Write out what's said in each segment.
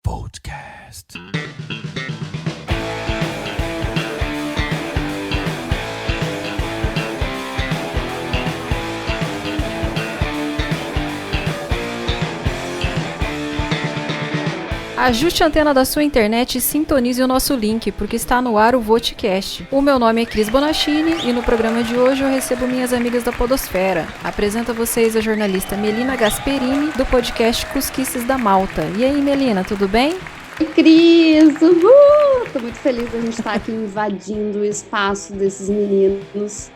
Podcast. Ajuste a antena da sua internet e sintonize o nosso link, porque está no ar o Votecast. O meu nome é Cris Bonaccini e no programa de hoje eu recebo minhas amigas da podosfera. Apresento a vocês a jornalista Melina Gasperini, do podcast Cusquices da Malta. E aí, Melina, tudo bem? Oi, Cris! Uhul! Tô muito feliz da gente estar aqui invadindo o espaço desses meninos.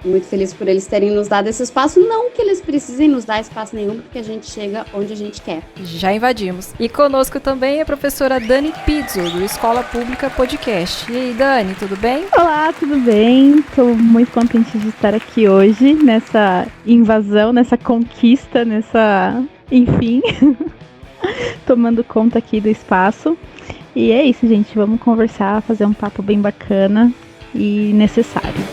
Muito feliz por eles terem nos dado esse espaço. Não que eles precisem nos dar espaço nenhum, porque a gente chega onde a gente quer. Já invadimos. E conosco também a professora Dani Pizzo, do Escola Pública Podcast. E aí, Dani, tudo bem? Olá, tudo bem? Estou muito contente de estar aqui hoje, nessa invasão, nessa conquista, enfim, tomando conta aqui do espaço. E é isso, gente. Vamos conversar, fazer um papo bem bacana e necessário.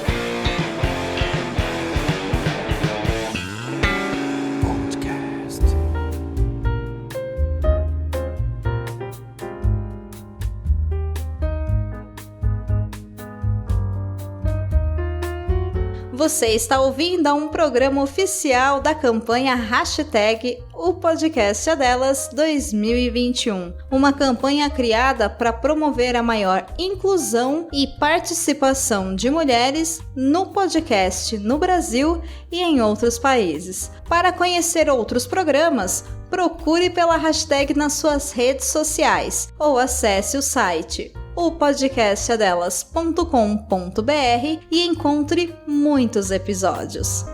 Você está ouvindo a um programa oficial da campanha hashtag O Podcast é Delas 2021. Uma campanha criada para promover a maior inclusão e participação de mulheres no podcast no Brasil e em outros países. Para conhecer outros programas, procure pela hashtag nas suas redes sociais ou acesse o site opodcastadelas.com.br e encontre muitos episódios.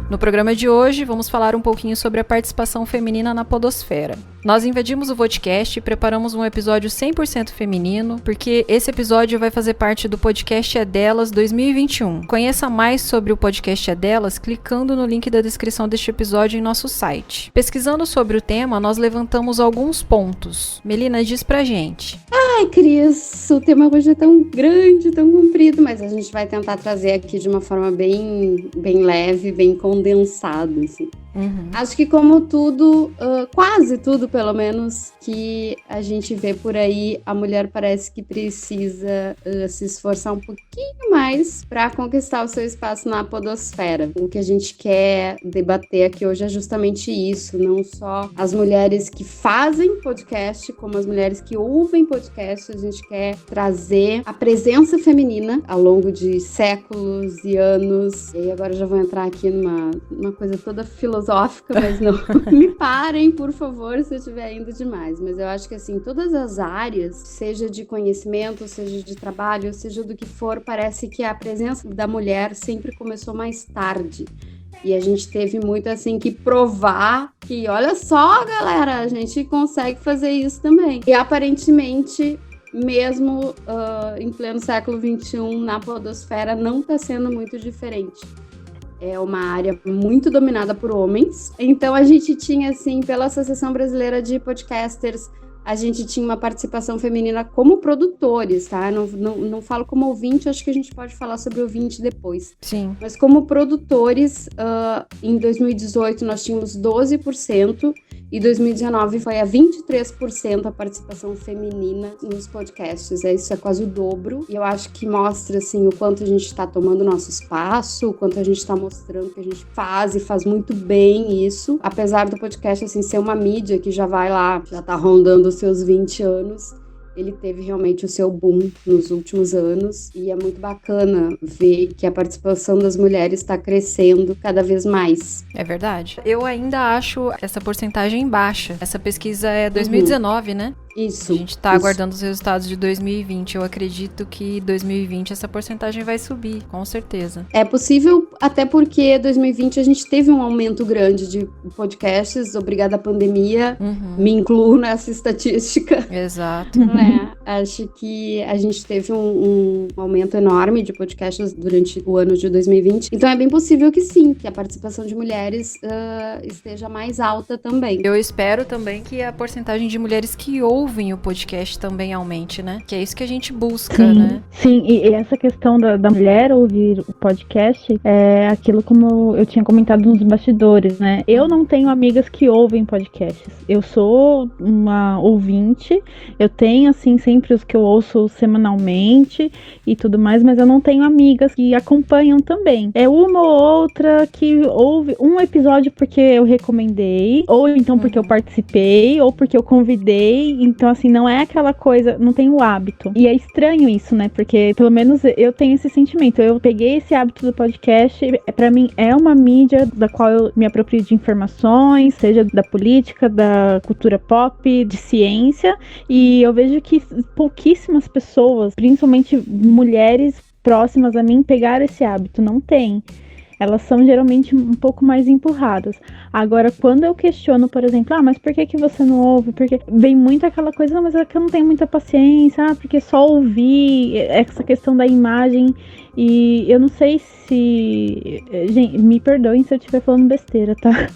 No programa de hoje, vamos falar um pouquinho sobre a participação feminina na podosfera. Nós invadimos o Votecast e preparamos um episódio 100% feminino, porque esse episódio vai fazer parte do Podcast é Delas 2021. Conheça mais sobre o Podcast é Delas clicando no link da descrição deste episódio em nosso site. Pesquisando sobre o tema, nós levantamos alguns pontos. Melina, diz pra gente. Ai, Cris, o tema hoje é tão grande, tão comprido, mas a gente vai tentar trazer aqui de uma forma bem leve, bem condensada, assim. Acho que como tudo, quase tudo pelo menos, que a gente vê por aí, a mulher parece que precisa se esforçar um pouquinho mais para conquistar o seu espaço na podosfera. O que a gente quer debater aqui hoje é justamente isso, não só as mulheres que fazem podcast, como as mulheres que ouvem podcast. A gente quer trazer a presença feminina ao longo de séculos e anos. E agora eu já vou entrar aqui numa coisa toda filosófica, mas não me parem, por favor, se eu estiver indo demais. Mas eu acho que, assim, todas as áreas, seja de conhecimento, seja de trabalho, seja do que for, parece que a presença da mulher sempre começou mais tarde. E a gente teve muito, assim, que provar que, olha só, galera, a gente consegue fazer isso também. E, aparentemente, mesmo em pleno século XXI, na podosfera, não está sendo muito diferente. É uma área muito dominada por homens. Então, a gente tinha, assim, pela Associação Brasileira de Podcasters, a gente tinha uma participação feminina como produtores, tá? Não falo como ouvinte, acho que a gente pode falar sobre ouvinte depois. Sim. Mas como produtores, em 2018 nós tínhamos 12%, e 2019 foi a 23% a participação feminina nos podcasts. Isso é quase o dobro. E eu acho que mostra, assim, o quanto a gente está tomando nosso espaço, o quanto a gente está mostrando que a gente faz e faz muito bem isso. Apesar do podcast, assim, ser uma mídia que já tá rondando os seus 20 anos. Ele teve realmente o seu boom nos últimos anos e é muito bacana ver que a participação das mulheres está crescendo cada vez mais. É verdade. Eu ainda acho essa porcentagem baixa. Essa pesquisa é 2019, né? Isso. A gente tá aguardando os resultados de 2020. Eu acredito que 2020 essa porcentagem vai subir, com certeza. É possível, até porque 2020 a gente teve um aumento grande de podcasts, obrigada à pandemia, me incluo nessa estatística. Exato. Acho que a gente teve um aumento enorme de podcasts durante o ano de 2020. Então é bem possível que sim, que a participação de mulheres esteja mais alta também. Eu espero também que a porcentagem de mulheres que ouvem o podcast também aumente, né? Que é isso que a gente busca, né? Sim, e essa questão da mulher ouvir o podcast é aquilo como eu tinha comentado nos bastidores, né? Eu não tenho amigas que ouvem podcasts. Eu sou uma ouvinte, eu tenho, assim, sempre os que eu ouço semanalmente e tudo mais, mas eu não tenho amigas que acompanham também. É uma ou outra que ouve um episódio porque eu recomendei, ou então porque eu participei, ou porque eu convidei. Então, assim, não é aquela coisa, não tem o hábito. E é estranho isso, né? Porque, pelo menos, eu tenho esse sentimento. Eu peguei esse hábito do podcast, pra mim é uma mídia da qual eu me aproprio de informações, seja da política, da cultura pop, de ciência, e eu vejo que pouquíssimas pessoas, principalmente mulheres próximas a mim, pegaram esse hábito. Não tem. Elas são geralmente um pouco mais empurradas. Agora, quando eu questiono, por exemplo, mas por que você não ouve? Porque vem muito aquela coisa, mas é que eu não tenho muita paciência, porque só ouvir, essa questão da imagem, e eu não sei se... Gente, me perdoem se eu estiver falando besteira, tá?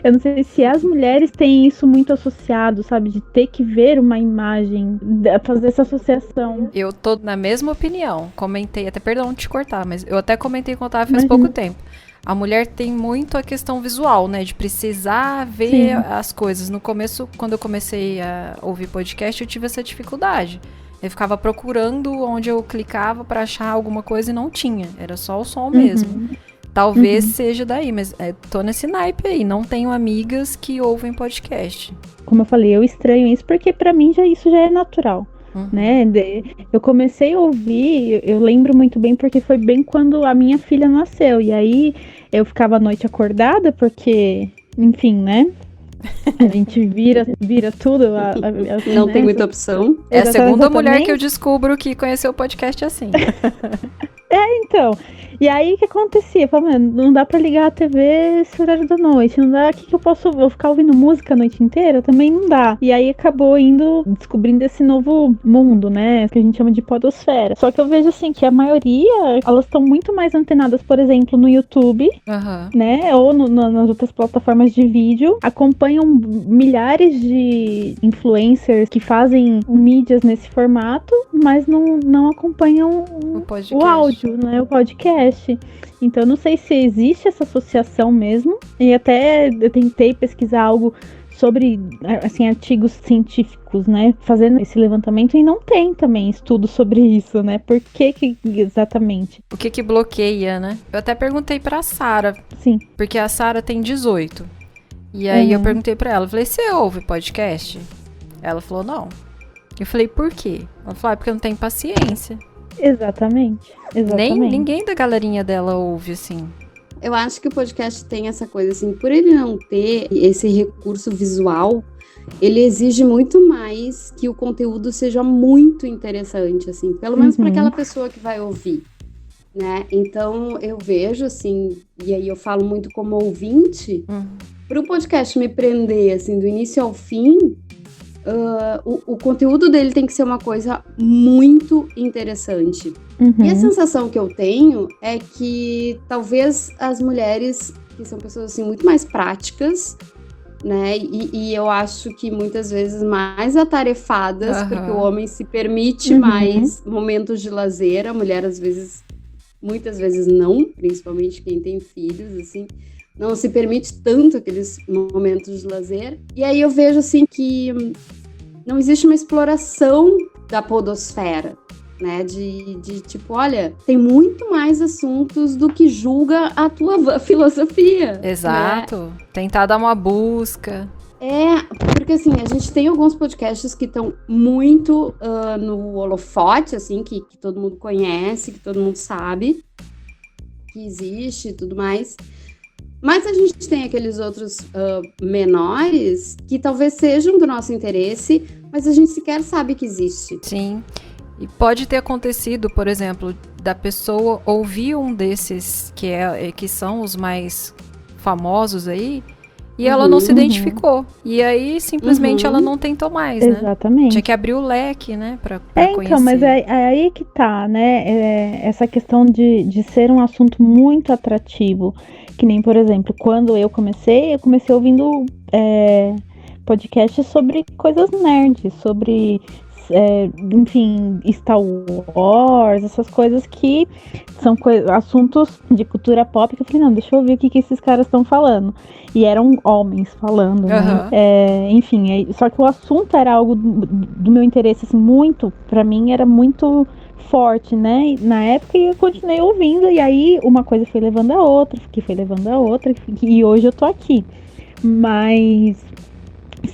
Eu não sei se as mulheres têm isso muito associado, sabe? De ter que ver uma imagem, fazer essa associação. Eu tô na mesma opinião. Comentei, até perdão te cortar, mas eu até comentei com o Otávio faz pouco tempo. A mulher tem muito a questão visual, né? De precisar ver as coisas. No começo, quando eu comecei a ouvir podcast, eu tive essa dificuldade. Eu ficava procurando onde eu clicava pra achar alguma coisa e não tinha. Era só o som mesmo. Talvez seja daí, mas tô nesse naipe aí. Não tenho amigas que ouvem podcast. Como eu falei, eu estranho isso porque pra mim isso já é natural. Né? Eu comecei a ouvir, eu lembro muito bem porque foi bem quando a minha filha nasceu, e aí eu ficava à noite acordada porque, enfim, né? A gente vira tudo. Não tem muita opção. É a segunda mulher que eu descubro que conheceu o podcast assim. Então. E aí, o que acontecia? Eu falava, não dá pra ligar a TV esse horário da noite, não dá, o que eu posso, vou ficar ouvindo música a noite inteira? Também não dá. E aí, acabou descobrindo esse novo mundo, né, que a gente chama de podosfera. Só que eu vejo, assim, que a maioria, elas estão muito mais antenadas, por exemplo, no YouTube, né, ou nas outras plataformas de vídeo, acompanham milhares de influencers que fazem mídias nesse formato, mas não acompanham o áudio, né, o podcast. Então, não sei se existe essa associação mesmo. E até eu tentei pesquisar algo sobre, assim, artigos científicos, né? Fazendo esse levantamento. E não tem também estudo sobre isso, né? Por que exatamente? O que bloqueia, né? Eu até perguntei pra Sara. Sim. Porque a Sara tem 18. E aí eu perguntei pra ela. Falei, você ouve podcast? Ela falou, não. Eu falei, por quê? Ela falou, porque eu não tenho paciência. Exatamente. Ninguém da galerinha dela ouve, assim. Eu acho que o podcast tem essa coisa, assim, por ele não ter esse recurso visual, ele exige muito mais que o conteúdo seja muito interessante, assim, pelo menos para aquela pessoa que vai ouvir, né? Então, eu vejo, assim, e aí eu falo muito como ouvinte, para o podcast me prender, assim, do início ao fim, o conteúdo dele tem que ser uma coisa muito interessante. E a sensação que eu tenho é que talvez as mulheres, que são pessoas assim, muito mais práticas, né? E eu acho que muitas vezes mais atarefadas, porque o homem se permite mais momentos de lazer, a mulher às vezes, muitas vezes não, principalmente quem tem filhos, assim, não se permite tanto aqueles momentos de lazer. E aí eu vejo, assim, que não existe uma exploração da podosfera, né? De tipo, olha, tem muito mais assuntos do que julga a tua filosofia. Exato. Né? Tentar dar uma busca. Porque assim, a gente tem alguns podcasts que estão muito no holofote, assim, que todo mundo conhece, que todo mundo sabe que existe e tudo mais. Mas a gente tem aqueles outros menores que talvez sejam do nosso interesse, mas a gente sequer sabe que existe. Sim. E pode ter acontecido, por exemplo, da pessoa ouvir um desses que são os mais famosos aí, e ela não se identificou. E aí, simplesmente, ela não tentou mais, né? Exatamente. Tinha que abrir o leque, né? Pra conhecer. Então, mas é aí que tá, né? Essa questão de ser um assunto muito atrativo. Que nem, por exemplo, quando eu comecei ouvindo podcasts sobre coisas nerds, sobre... enfim, Star Wars, essas coisas que são assuntos de cultura pop, que eu falei, não, deixa eu ver o que esses caras estão falando. E eram homens falando, né? Enfim, só que o assunto era algo do meu interesse, assim, muito, pra mim era muito forte, né? Na época eu continuei ouvindo, e aí uma coisa foi levando a outra, que foi levando a outra, e hoje eu tô aqui. Mas...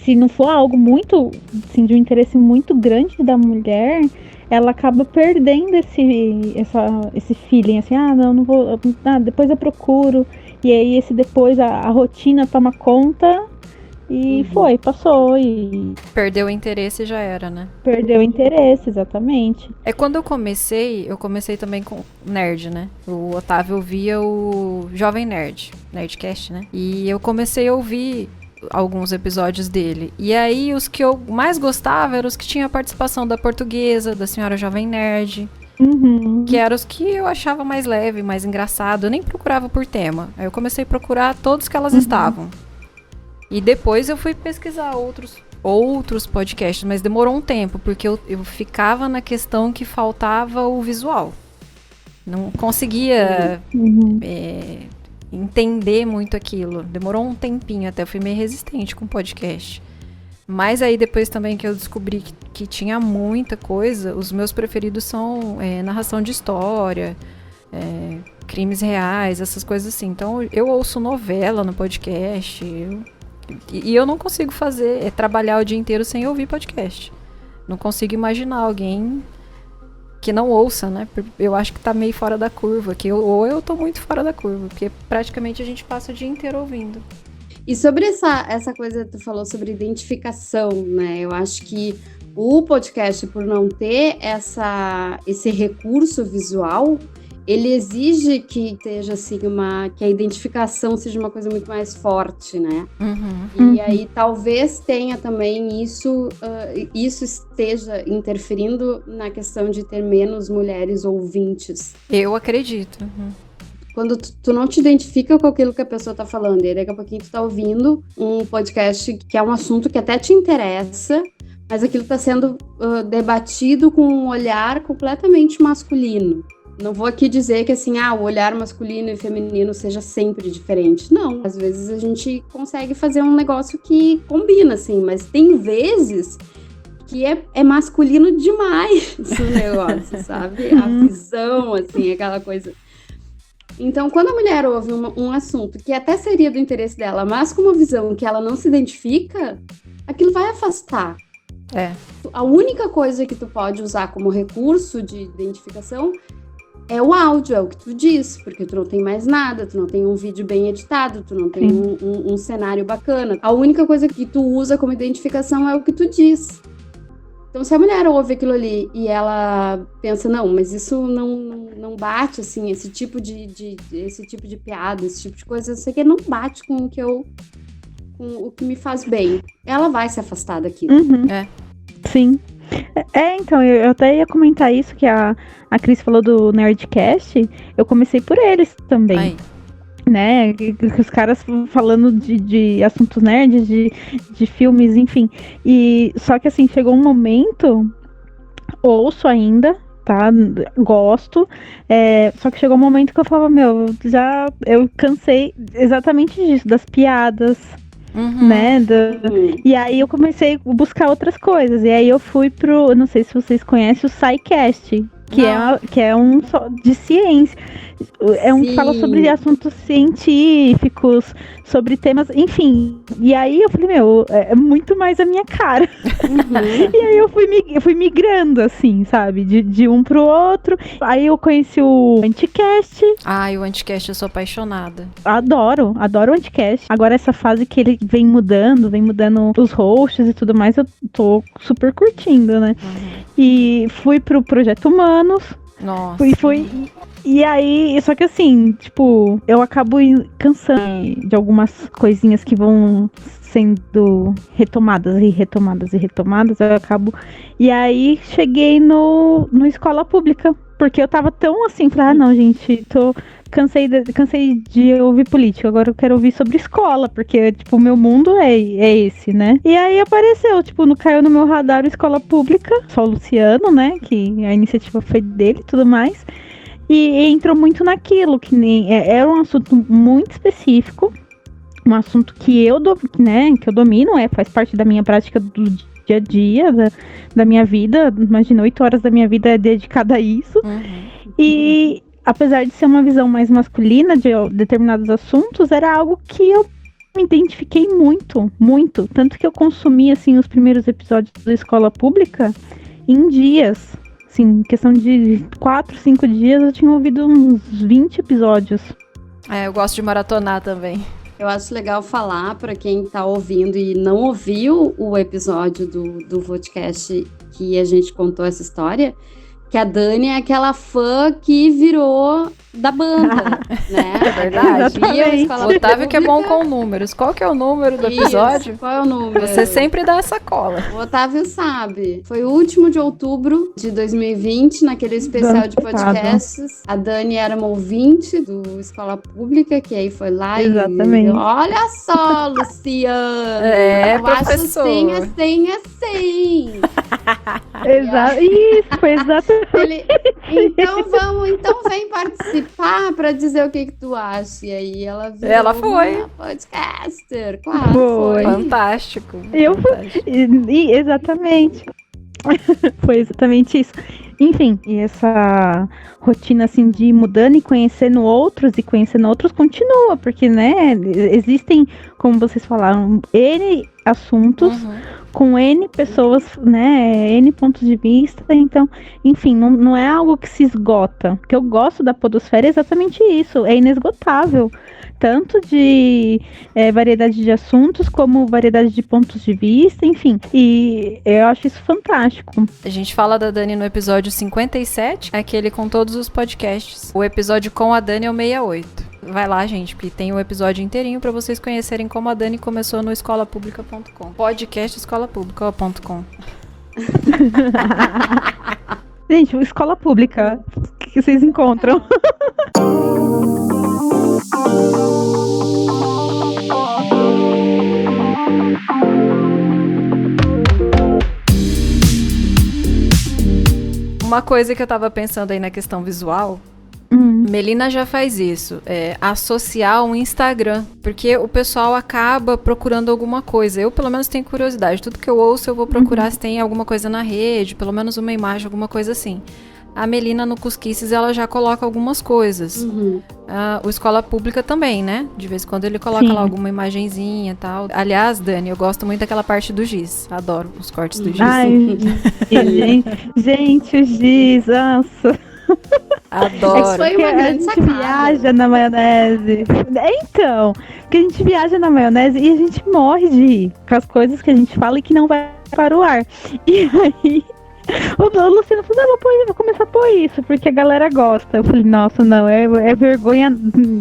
se não for algo muito, assim, de um interesse muito grande da mulher, ela acaba perdendo esse feeling, assim, não vou, depois eu procuro, e aí depois a rotina toma conta, e passou, e... perdeu o interesse e já era, né? Perdeu o interesse, exatamente. Quando eu comecei também com nerd, né? O Otávio ouvia o Jovem Nerd, Nerdcast, né? E eu comecei a ouvir alguns episódios dele. E aí, os que eu mais gostava eram os que tinham a participação da Portuguesa, da Senhora Jovem Nerd. Que eram os que eu achava mais leve, mais engraçado. Eu nem procurava por tema. Aí eu comecei a procurar todos que elas estavam. E depois eu fui pesquisar outros podcasts, mas demorou um tempo, porque eu ficava na questão que faltava o visual. Não conseguia... entender muito aquilo. Demorou um tempinho até, eu fui meio resistente com podcast. Mas aí depois também que eu descobri que tinha muita coisa, os meus preferidos são narração de história, crimes reais, essas coisas assim. Então eu ouço novela no podcast, e eu não consigo trabalhar o dia inteiro sem ouvir podcast. Não consigo imaginar alguém que não ouça, né? Eu acho que tá meio fora da curva, ou eu tô muito fora da curva, porque praticamente a gente passa o dia inteiro ouvindo. E sobre essa coisa que tu falou sobre identificação, né? Eu acho que o podcast, por não ter esse recurso visual, ele exige que esteja assim que a identificação seja uma coisa muito mais forte, né? E aí talvez tenha também isso esteja interferindo na questão de ter menos mulheres ouvintes. Eu acredito. Quando tu não te identifica com aquilo que a pessoa tá falando, e daqui a pouquinho tu tá ouvindo um podcast que é um assunto que até te interessa, mas aquilo tá sendo debatido com um olhar completamente masculino. Não vou aqui dizer que assim, o olhar masculino e feminino seja sempre diferente. Não, às vezes a gente consegue fazer um negócio que combina, assim, mas tem vezes que é masculino demais o negócio, sabe? A visão, assim, aquela coisa. Então, quando a mulher ouve um assunto que até seria do interesse dela, mas com uma visão que ela não se identifica, aquilo vai afastar. A única coisa que tu pode usar como recurso de identificação é o áudio, é o que tu diz, porque tu não tem mais nada, tu não tem um vídeo bem editado, tu não tem um cenário bacana. A única coisa que tu usa como identificação é o que tu diz. Então, se a mulher ouve aquilo ali e ela pensa, não, mas isso não bate, assim, esse tipo de piada, esse tipo de coisa, eu sei que não bate com o que me faz bem. Ela vai se afastar daquilo. Sim. Então, eu até ia comentar isso, que a Cris falou do Nerdcast, eu comecei por eles também. Né, os caras falando de assuntos nerds, de filmes, enfim. E só que assim, chegou um momento, ouço ainda, tá? Gosto. Só que chegou um momento que eu falava, eu cansei exatamente disso, das piadas. Né? E aí eu comecei a buscar outras coisas. E aí eu fui não sei se vocês conhecem o SciCast, que é um de ciência. É um que fala sobre assuntos científicos, sobre temas, enfim. E aí eu falei, é muito mais a minha cara. Uhum. E aí eu fui migrando, assim, sabe? De um pro outro. Aí eu conheci o Anticast. Ai, o Anticast, eu sou apaixonada. Adoro o Anticast. Agora essa fase que ele vem mudando os hosts e tudo mais, eu tô super curtindo, né? Uhum. E fui pro Projeto Humanos. Nossa. E aí, só que assim, tipo, eu acabo cansando de algumas coisinhas que vão sendo retomadas, eu acabo... E aí, cheguei no Escola Pública, porque eu tava tão assim, falei, não, gente, cansei de ouvir política, agora eu quero ouvir sobre escola, porque, tipo, o meu mundo é esse, né? E aí apareceu, tipo, caiu no meu radar Escola Pública, só o Luciano, né, que a iniciativa foi dele e tudo mais, e entrou muito naquilo, que nem era um assunto muito específico, um assunto que eu domino, faz parte da minha prática do dia a dia, da minha vida, imagina, 8 horas da minha vida é dedicada a isso, e apesar de ser uma visão mais masculina de determinados assuntos, era algo que eu me identifiquei muito, muito, tanto que eu consumi, assim, os primeiros episódios da Escola Pública em dias. Assim, em questão de 4, 5 dias, eu tinha ouvido uns 20 episódios. Eu gosto de maratonar também. Eu acho legal falar para quem tá ouvindo e não ouviu o episódio do podcast que a gente contou essa história, que a Dani é aquela fã que virou da banda, né? É verdade. O Otávio que é bom com números. Qual que é o número do episódio? Isso, qual é o número? Você sempre dá essa cola. O Otávio sabe. Foi o último de outubro de 2020, naquele especial de podcasts. A Dani era uma ouvinte do Escola Pública, que aí foi lá Exatamente. E... Olha só, Luciano! Professor. Eu acho assim. Exato. Isso, foi exatamente. Então vem participar para dizer o que tu acha. E aí ela foi podcaster, claro. Foi. Fantástico. Exatamente. Foi exatamente isso. Enfim, e essa rotina assim de ir mudando e conhecendo outros continua, porque, né, existem, como vocês falaram, N assuntos, com N pessoas, né, N pontos de vista, então, enfim, não é algo que se esgota. O que eu gosto da podosfera é exatamente isso, é inesgotável. Tanto de variedade de assuntos, como variedade de pontos de vista, enfim. E eu acho isso fantástico. A gente fala da Dani no episódio 57, aquele com todos os podcasts. O episódio com a Dani é o 68. Vai lá, gente, porque tem o episódio inteirinho pra vocês conhecerem como a Dani começou no escolapublica.com. Podcastescolapublica.com. Gente, Escola Pública, o que vocês encontram? Uma coisa que eu tava pensando aí na questão visual, Melina já faz isso, associar um Instagram, porque o pessoal acaba procurando alguma coisa. Eu, pelo menos, tenho curiosidade. Tudo que eu ouço, eu vou procurar se tem alguma coisa na rede, pelo menos uma imagem, alguma coisa assim. A Melina, no Cusquices, ela já coloca algumas coisas. O Escola Pública também, né? De vez em quando ele coloca lá alguma imagenzinha e tal. Aliás, Dani, eu gosto muito daquela parte do giz. Adoro os cortes do giz. Ai, gente, o giz, nossa. Adoro. Foi uma grande sacada. Viaja na maionese. Então, porque a gente viaja na maionese e a gente morre de rir com as coisas que a gente fala e que não vai para o ar. E aí, o Luciano falou, vou começar a pôr isso, porque a galera gosta. Eu falei, nossa, não, é vergonha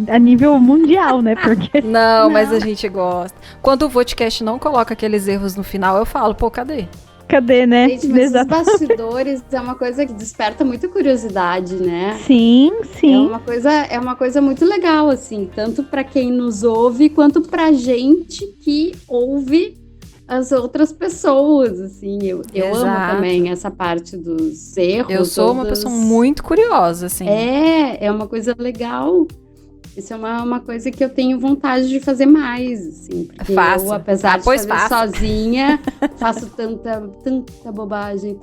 a nível mundial, né? Porque... Não, mas a gente gosta. Quando o podcast não coloca aqueles erros no final, eu falo, cadê? Cadê, né? Gente, mas os bastidores é uma coisa que desperta muita curiosidade, né? Sim. É uma coisa muito legal, assim, tanto para quem nos ouve, quanto pra gente que ouve as outras pessoas, assim. Eu amo também essa parte dos erros. Eu sou uma pessoa muito curiosa, assim. É uma coisa legal. Isso é uma coisa que eu tenho vontade de fazer mais, assim, porque eu, apesar de fazer sozinha, faço tanta bobagem,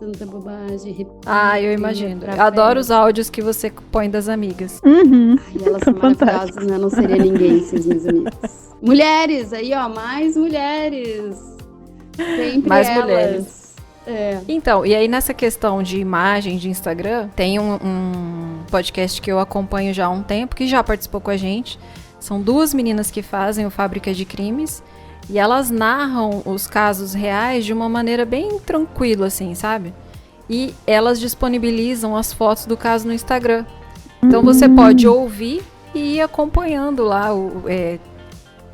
repito. Eu imagino. Eu adoro os áudios que você põe das amigas. Uhum. Ai, elas são maravilhosas, né? Não seria ninguém sem as minhas amigas. Mulheres, aí ó, mais mulheres. Sempre mais elas. Mulheres. É. Então, e aí nessa questão de imagem de Instagram, tem um podcast que eu acompanho já há um tempo, que já participou com a gente. São 2 meninas que fazem o Fábrica de Crimes, e elas narram os casos reais de uma maneira bem tranquila, assim, sabe? E elas disponibilizam as fotos do caso no Instagram. Então você pode ouvir e ir acompanhando lá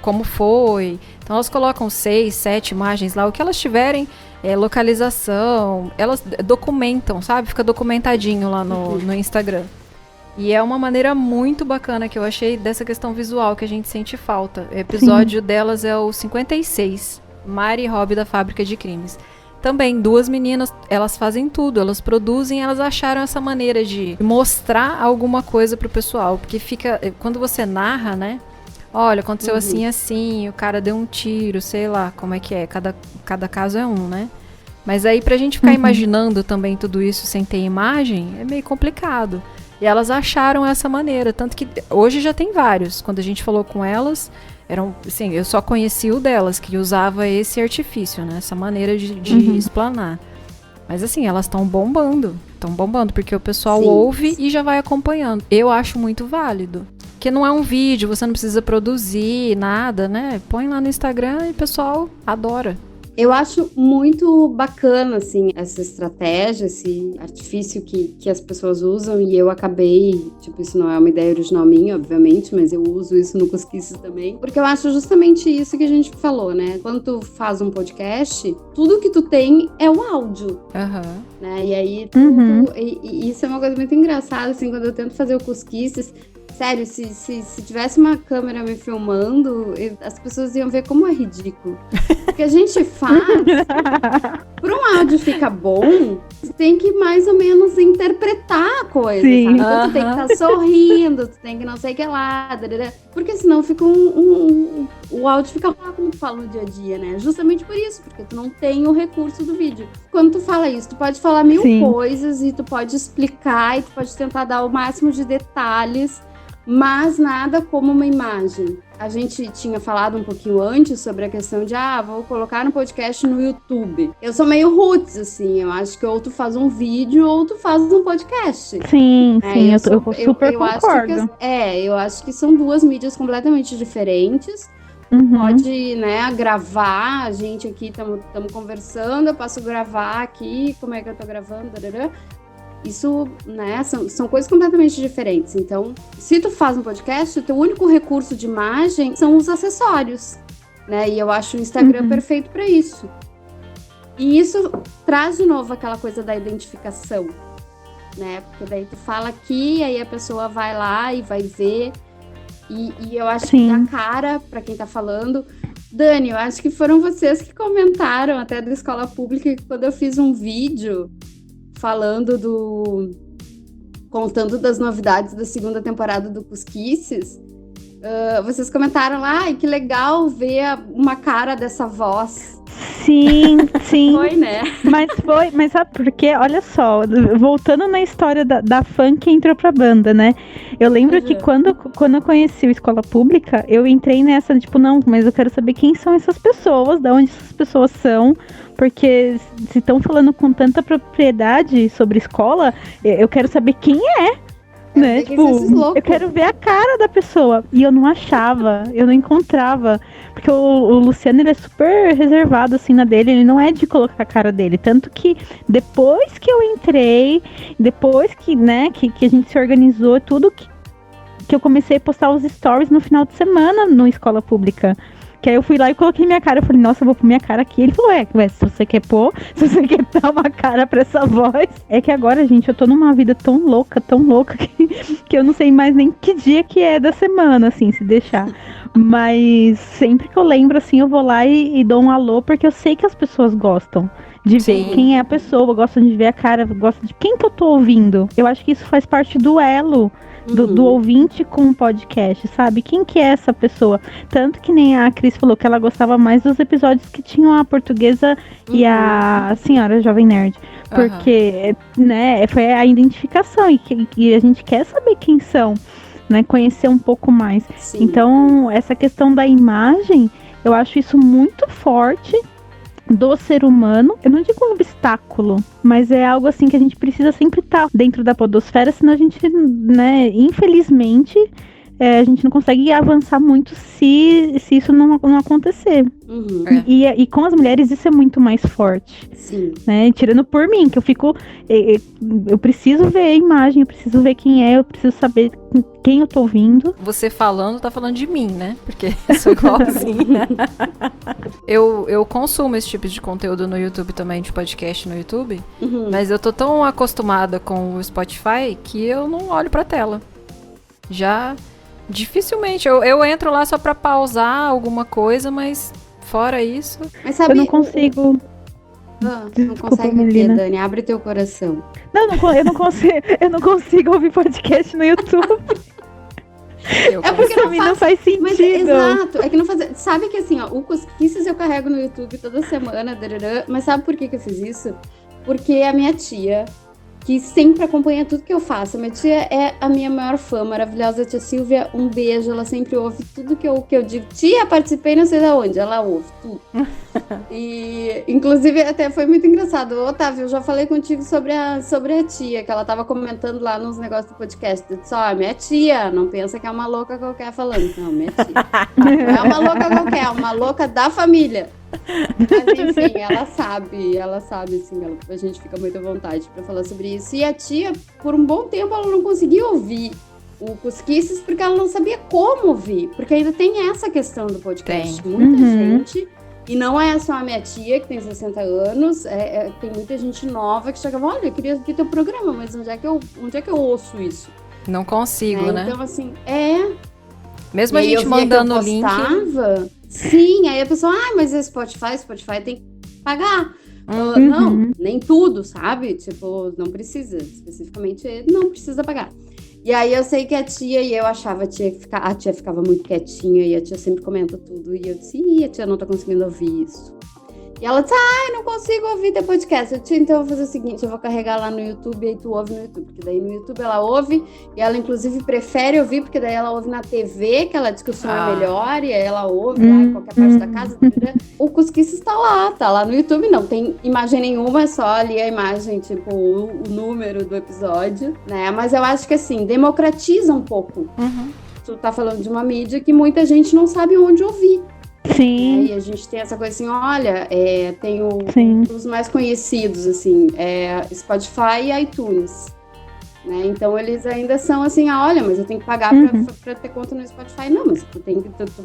como foi. Então elas colocam 6, 7 imagens lá, o que elas tiverem, localização, elas documentam, sabe? Fica documentadinho lá no Instagram. E é uma maneira muito bacana que eu achei dessa questão visual que a gente sente falta. O episódio delas é o 56, Mari e Rob da Fábrica de Crimes. Também 2 meninas, elas fazem tudo, elas produzem, elas acharam essa maneira de mostrar alguma coisa pro pessoal, porque fica, quando você narra, né? Olha, aconteceu assim, o cara deu um tiro, sei lá, como é que é, cada caso é um, né? Mas aí pra gente ficar imaginando também tudo isso sem ter imagem, é meio complicado. E elas acharam essa maneira, tanto que hoje já tem vários. Quando a gente falou com elas, assim, eu só conheci o delas, que usava esse artifício, né? Essa maneira de explanar. Mas assim, elas estão bombando, porque o pessoal ouve e já vai acompanhando. Eu acho muito válido. Porque não é um vídeo, você não precisa produzir nada, né? Põe lá no Instagram e o pessoal adora. Eu acho muito bacana, assim, essa estratégia, esse artifício que as pessoas usam, e eu acabei, isso não é uma ideia original minha, obviamente, mas eu uso isso no Cusquices também, porque eu acho justamente isso que a gente falou, né? Quando tu faz um podcast, tudo que tu tem é o áudio, né? E aí, e isso é uma coisa muito engraçada, assim, quando eu tento fazer o Cusquices. Sério, se tivesse uma câmera me filmando, as pessoas iam ver como é ridículo. Porque a gente faz, por um áudio fica bom, você tem que mais ou menos interpretar a coisa, sabe? Então tu tem que estar sorrindo, tu tem que não sei o que lá, porque senão fica o áudio fica lá como tu fala no dia a dia, né? Justamente por isso, porque tu não tem o recurso do vídeo. Quando tu fala isso, tu pode falar 1000 coisas e tu pode explicar e tu pode tentar dar o máximo de detalhes, mas nada como uma imagem. A gente tinha falado um pouquinho antes sobre a questão de, vou colocar no podcast no YouTube. Eu sou meio roots, assim, eu acho que ou tu faz um vídeo ou tu faz um podcast. Sim, eu super concordo. Eu acho que são 2 mídias completamente diferentes. Pode, né, gravar, a gente aqui estamos conversando, eu posso gravar aqui, como é que eu tô gravando, Isso, né, são coisas completamente diferentes. Então, se tu faz um podcast, o teu único recurso de imagem são os acessórios, né? E eu acho o Instagram perfeito para isso. E isso traz de novo aquela coisa da identificação, né? Porque daí tu fala aqui, aí a pessoa vai lá e vai ver. E eu acho que dá cara para quem tá falando. Dani, eu acho que foram vocês que comentaram até da escola pública, que quando eu fiz um vídeo contando das novidades da 2ª temporada do Cusquices, vocês comentaram lá, que legal ver uma cara dessa voz. Sim. Foi, né? Mas sabe por quê? Olha só, voltando na história da fã que entrou pra banda, né? Eu lembro que quando eu conheci o Escola Pública, eu entrei nessa, não, mas eu quero saber quem são essas pessoas, de onde essas pessoas são, porque se estão falando com tanta propriedade sobre escola, eu quero saber quem é. Né? Eu quero ver a cara da pessoa. E eu não achava, eu não encontrava. Porque o Luciano, ele é super reservado, assim, na dele. Ele não é de colocar a cara dele. Tanto que depois que eu entrei, depois que, né, que a gente se organizou, tudo que eu comecei a postar os stories no final de semana no Escola Pública. Que aí eu fui lá e coloquei minha cara. Eu falei, nossa, eu vou pôr minha cara aqui. Ele falou, se você quer pôr, se você quer dar uma cara pra essa voz. É que agora, gente, eu tô numa vida tão louca, que eu não sei mais nem que dia que é da semana, assim, se deixar. Mas sempre que eu lembro, assim, eu vou lá e dou um alô, porque eu sei que as pessoas gostam de ver quem é a pessoa, gostam de ver a cara, gostam de quem que eu tô ouvindo. Eu acho que isso faz parte do elo do ouvinte com o podcast, sabe? Quem que é essa pessoa? Tanto que nem a Cris falou que ela gostava mais dos episódios que tinham a portuguesa e a senhora Jovem Nerd. Porque, né, foi a identificação e a gente quer saber quem são, né? Conhecer um pouco mais. Sim. Então, essa questão da imagem, eu acho isso muito forte do ser humano. Eu não digo um obstáculo, mas é algo assim que a gente precisa sempre estar dentro da podosfera, senão a gente, né, infelizmente, a gente não consegue avançar muito se isso não acontecer. E com as mulheres isso é muito mais forte. Sim. Né? Tirando por mim, que eu fico... Eu preciso ver a imagem, eu preciso ver quem é, eu preciso saber quem eu tô ouvindo. Você falando, tá falando de mim, né? Porque eu sou igualzinha. eu consumo esse tipo de conteúdo no YouTube também, de podcast no YouTube, mas eu tô tão acostumada com o Spotify que eu não olho pra tela. Já... Dificilmente. Eu entro lá só pra pausar alguma coisa, mas fora isso... Mas sabe, eu não consigo... não consegue ver, Dani? Abre teu coração. Eu não consigo ouvir podcast no YouTube. É porque não faz sentido. Mas, exato. É que não faz... Sabe que assim, ó, o Cosquices eu carrego no YouTube toda semana, mas sabe por que eu fiz isso? Porque a minha tia... que sempre acompanha tudo que eu faço. Minha tia é a minha maior fã, maravilhosa tia Silvia, um beijo, ela sempre ouve tudo que eu digo. Tia, participei não sei de onde, ela ouve tudo. E, inclusive, até foi muito engraçado. Otávio, eu já falei contigo sobre a tia, que ela tava comentando lá nos negócios do podcast. Eu disse, minha tia, não pensa que é uma louca qualquer falando. Não, minha tia. Não é uma louca qualquer, é uma louca da família. Mas enfim, ela sabe assim, a gente fica muito à vontade pra falar sobre isso. E a tia, por um bom tempo, ela não conseguia ouvir o Cosquices porque ela não sabia como ouvir, porque ainda tem essa questão do podcast. Muita gente, e não é só a minha tia que tem 60 anos, tem muita gente nova que chega e fala, olha, eu queria ver teu programa, mas onde é que eu ouço isso? Não consigo, né? Então assim, mesmo a gente mandando o link... Sim, aí a pessoa, mas é Spotify tem que pagar. Não, nem tudo, sabe? Tipo, não precisa, especificamente não precisa pagar. E aí eu sei que a tia, e eu achava a tia ficava muito quietinha, e a tia sempre comenta tudo, e eu disse, a tia não tá conseguindo ouvir isso. E ela disse, não consigo ouvir teu podcast. Eu disse, então eu vou fazer o seguinte, eu vou carregar lá no YouTube, e aí tu ouve no YouTube. Porque daí no YouTube ela ouve, e ela inclusive prefere ouvir, porque daí ela ouve na TV, que ela diz que o som é melhor, e aí ela ouve lá em qualquer parte da casa. O Cosquices tá lá no YouTube, não tem imagem nenhuma, é só ali a imagem, tipo, o número do episódio, né? Mas eu acho que assim, democratiza um pouco. Tu tá falando de uma mídia que muita gente não sabe onde ouvir. Sim. E a gente tem essa coisa assim, olha, tem os mais conhecidos, assim, Spotify e iTunes, né? Então eles ainda são assim, olha, mas eu tenho que pagar pra ter conta no Spotify. Não, mas tu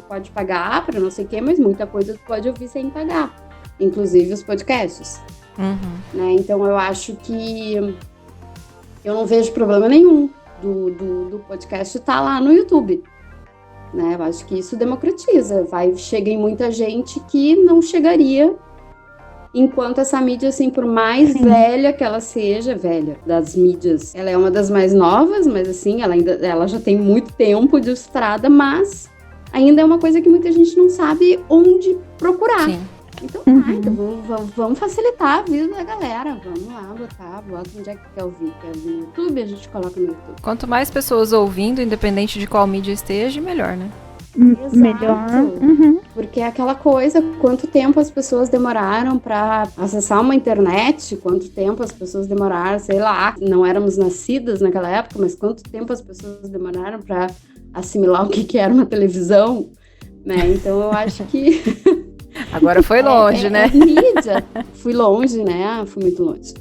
pode pagar pra não sei o quê, mas muita coisa tu pode ouvir sem pagar, inclusive os podcasts, né? Então eu acho que eu não vejo problema nenhum do podcast estar lá no YouTube. Né? Eu acho que isso democratiza, chega em muita gente que não chegaria, enquanto essa mídia, assim, por mais velha que ela seja, velha das mídias, ela é uma das mais novas, mas assim, ela já tem muito tempo de estrada, mas ainda é uma coisa que muita gente não sabe onde procurar. Sim. Então, vamos facilitar a vida da galera. Vamos lá, bota onde é que quer ouvir. Quer ouvir no YouTube? A gente coloca no YouTube. Quanto mais pessoas ouvindo, independente de qual mídia esteja, melhor, né? Melhor. Porque é aquela coisa, quanto tempo as pessoas demoraram pra acessar uma internet, quanto tempo as pessoas demoraram, sei lá, não éramos nascidas naquela época, mas quanto tempo as pessoas demoraram pra assimilar o que era uma televisão, né? Então eu acho que... Agora foi longe, né? Mídia. Fui longe, né? Fui muito longe.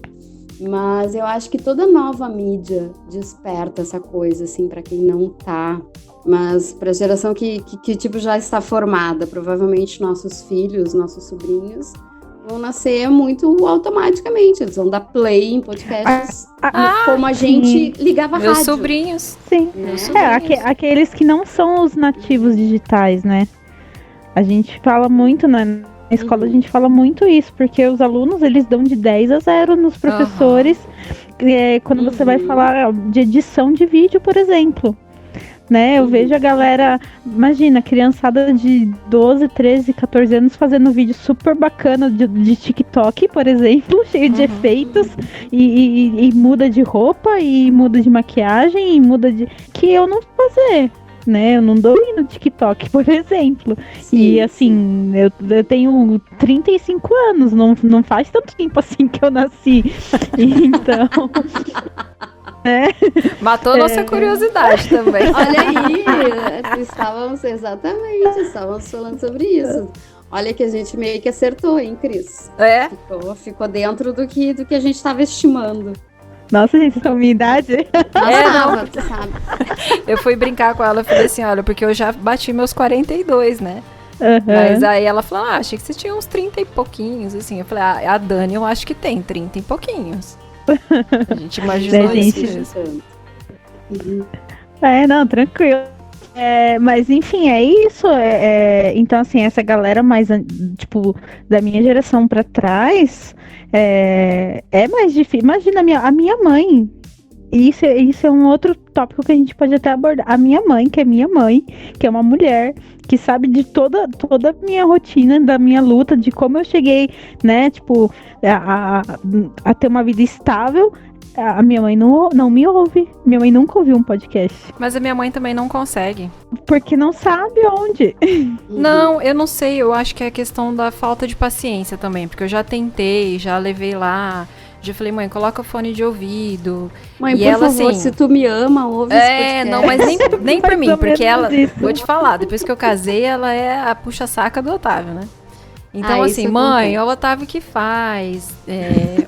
Mas eu acho que toda nova mídia desperta essa coisa, assim, pra quem não tá. Mas pra geração que tipo, já está formada, provavelmente nossos filhos, nossos sobrinhos, vão nascer muito automaticamente. Eles vão dar play em podcasts como a gente ligava Meus rádio. Sobrinhos. Sim. Aqueles que não são os nativos digitais, né? A gente fala muito, né? Na escola a gente fala muito isso, porque os alunos, eles dão de 10 a 0 nos professores quando você vai falar de edição de vídeo, por exemplo. Né? Eu vejo a galera, imagina, criançada de 12, 13, 14 anos fazendo vídeo super bacana de TikTok, por exemplo, cheio de efeitos, e muda de roupa, e muda de maquiagem, e muda de... que eu não vou fazer, né? Eu não dou no TikTok, por exemplo. Sim, e assim, eu tenho 35 anos, não faz tanto tempo assim que eu nasci. Então... Matou nossa curiosidade também. Olha aí, estávamos falando sobre isso. Olha que a gente meio que acertou, hein, Cris? Ficou dentro do que a gente estava estimando. Nossa, gente, vocês são minha idade? Não, tu sabe. Eu fui brincar com ela e falei assim, olha, porque eu já bati meus 42, né? Mas aí ela falou, achei que você tinha uns 30 e pouquinhos, assim. Eu falei, a Dani eu acho que tem 30 e pouquinhos. A gente imaginou isso mesmo. Não, tranquilo. Mas enfim, é isso. Então, assim, essa galera mais, tipo, da minha geração pra trás, é mais difícil. Imagina a minha mãe. Isso é um outro tópico que a gente pode até abordar. A minha mãe, que é uma mulher, que sabe de toda a minha rotina, da minha luta, de como eu cheguei, né, tipo, a ter uma vida estável. A minha mãe não me ouve. Minha mãe nunca ouviu um podcast. Mas a minha mãe também não consegue. Porque não sabe onde. Não, eu não sei. Eu acho que é a questão da falta de paciência também. Porque eu já tentei, já levei lá... Já falei, mãe, coloca o fone de ouvido. Mãe, por favor, assim, se tu me ama, ouve esse podcast. Não, mas nem por mim, porque ela... Vou te falar, depois que eu casei, ela é a puxa-saca do Otávio, né? Então, assim, mãe, é o Otávio que faz.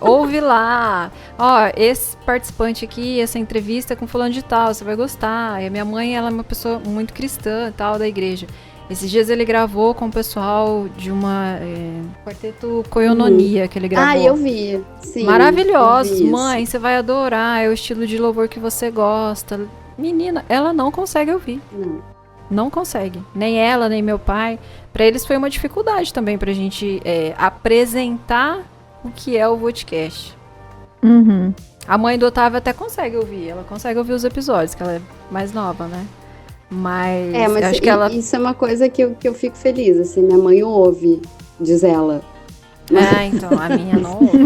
Ouve lá. Ó, esse participante aqui, essa entrevista é com fulano de tal, você vai gostar. E a minha mãe, ela é uma pessoa muito cristã e tal, da igreja. Esses dias ele gravou com o pessoal de uma quarteto Koinonia que ele gravou. Eu vi. Sim, maravilhosos. Mãe, você vai adorar. É o estilo de louvor que você gosta. Menina, ela não consegue ouvir. Não consegue. Nem ela, nem meu pai. Pra eles foi uma dificuldade também pra gente apresentar o que é o podcast. A mãe do Otávio até consegue ouvir. Ela consegue ouvir os episódios, que ela é mais nova, né? Mas acho que isso é uma coisa que eu fico feliz, assim, minha mãe ouve, diz ela. Então, a minha não ouve.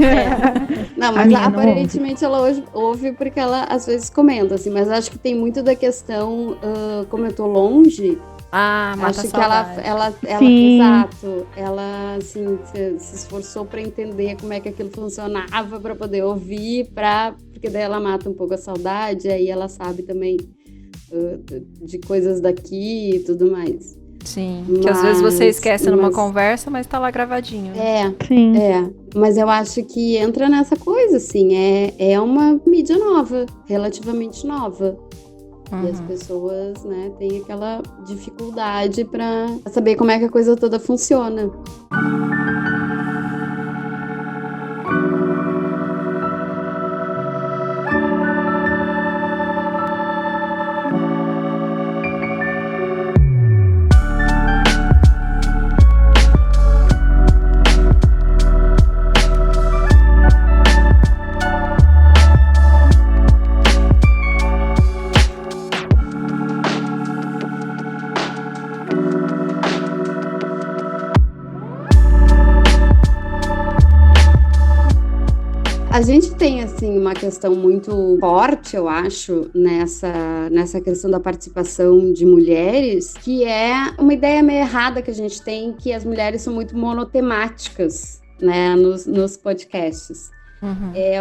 Não, mas aparentemente ela ouve porque ela às vezes comenta, assim, mas acho que tem muito da questão, como eu tô longe, mata acho que ela exato, ela assim, se esforçou pra entender como é que aquilo funcionava, pra poder ouvir, porque daí ela mata um pouco a saudade, aí ela sabe também de coisas daqui e tudo mais. Sim, que às vezes você esquece numa conversa, mas tá lá gravadinho. Né? Sim. Mas eu acho que entra nessa coisa, assim, é uma mídia nova, relativamente nova. E as pessoas, né, têm aquela dificuldade pra saber como é que a coisa toda funciona. A gente tem, assim, uma questão muito forte, eu acho, nessa questão da participação de mulheres, que é uma ideia meio errada que a gente tem, que as mulheres são muito monotemáticas, né, nos podcasts.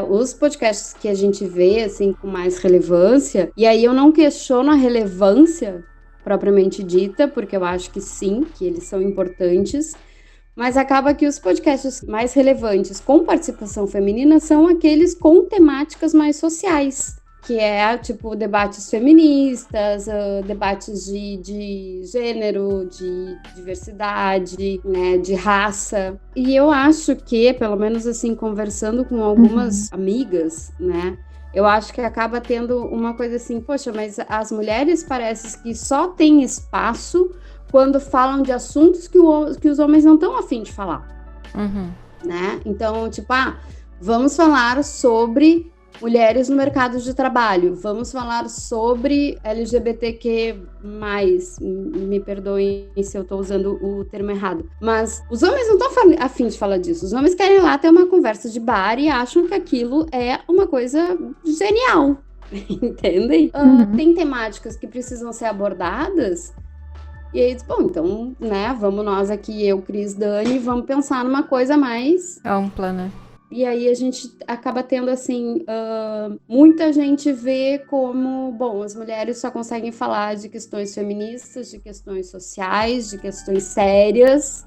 Os podcasts que a gente vê, assim, com mais relevância, e aí eu não questiono a relevância propriamente dita, porque eu acho que sim, que eles são importantes, mas acaba que os podcasts mais relevantes com participação feminina são aqueles com temáticas mais sociais, que é, tipo, debates feministas, debates de gênero, de diversidade, né, de raça. E eu acho que, pelo menos assim, conversando com algumas amigas, né, eu acho que acaba tendo uma coisa assim, poxa, mas as mulheres parece que só têm espaço quando falam de assuntos que os homens não estão a fim de falar, né? Então, tipo, vamos falar sobre mulheres no mercado de trabalho. Vamos falar sobre LGBTQ+, me perdoem se eu estou usando o termo errado. Mas os homens não estão a fim de falar disso. Os homens querem lá ter uma conversa de bar e acham que aquilo é uma coisa genial. Entendem? Tem temáticas que precisam ser abordadas. E aí, bom, então, né, vamos nós aqui, eu, Cris, Dani, vamos pensar numa coisa mais ampla, né? E aí a gente acaba tendo, assim, muita gente vê como, bom, as mulheres só conseguem falar de questões feministas, de questões sociais, de questões sérias,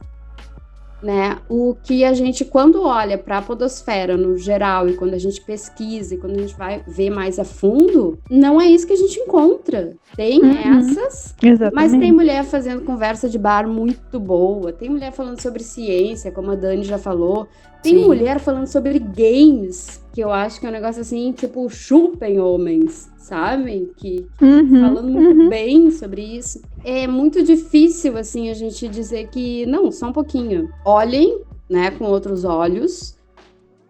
né? O que a gente, quando olha para a podosfera no geral e quando a gente pesquisa e quando a gente vai ver mais a fundo, não é isso que a gente encontra. Tem essas, exatamente. Mas tem mulher fazendo conversa de bar muito boa, tem mulher falando sobre ciência, como a Dani já falou, tem Sim. mulher falando sobre games, que eu acho que é um negócio assim, tipo, chupem homens, sabem? Que falando muito bem sobre isso. É muito difícil, assim, a gente dizer que, não, só um pouquinho. Olhem, né, com outros olhos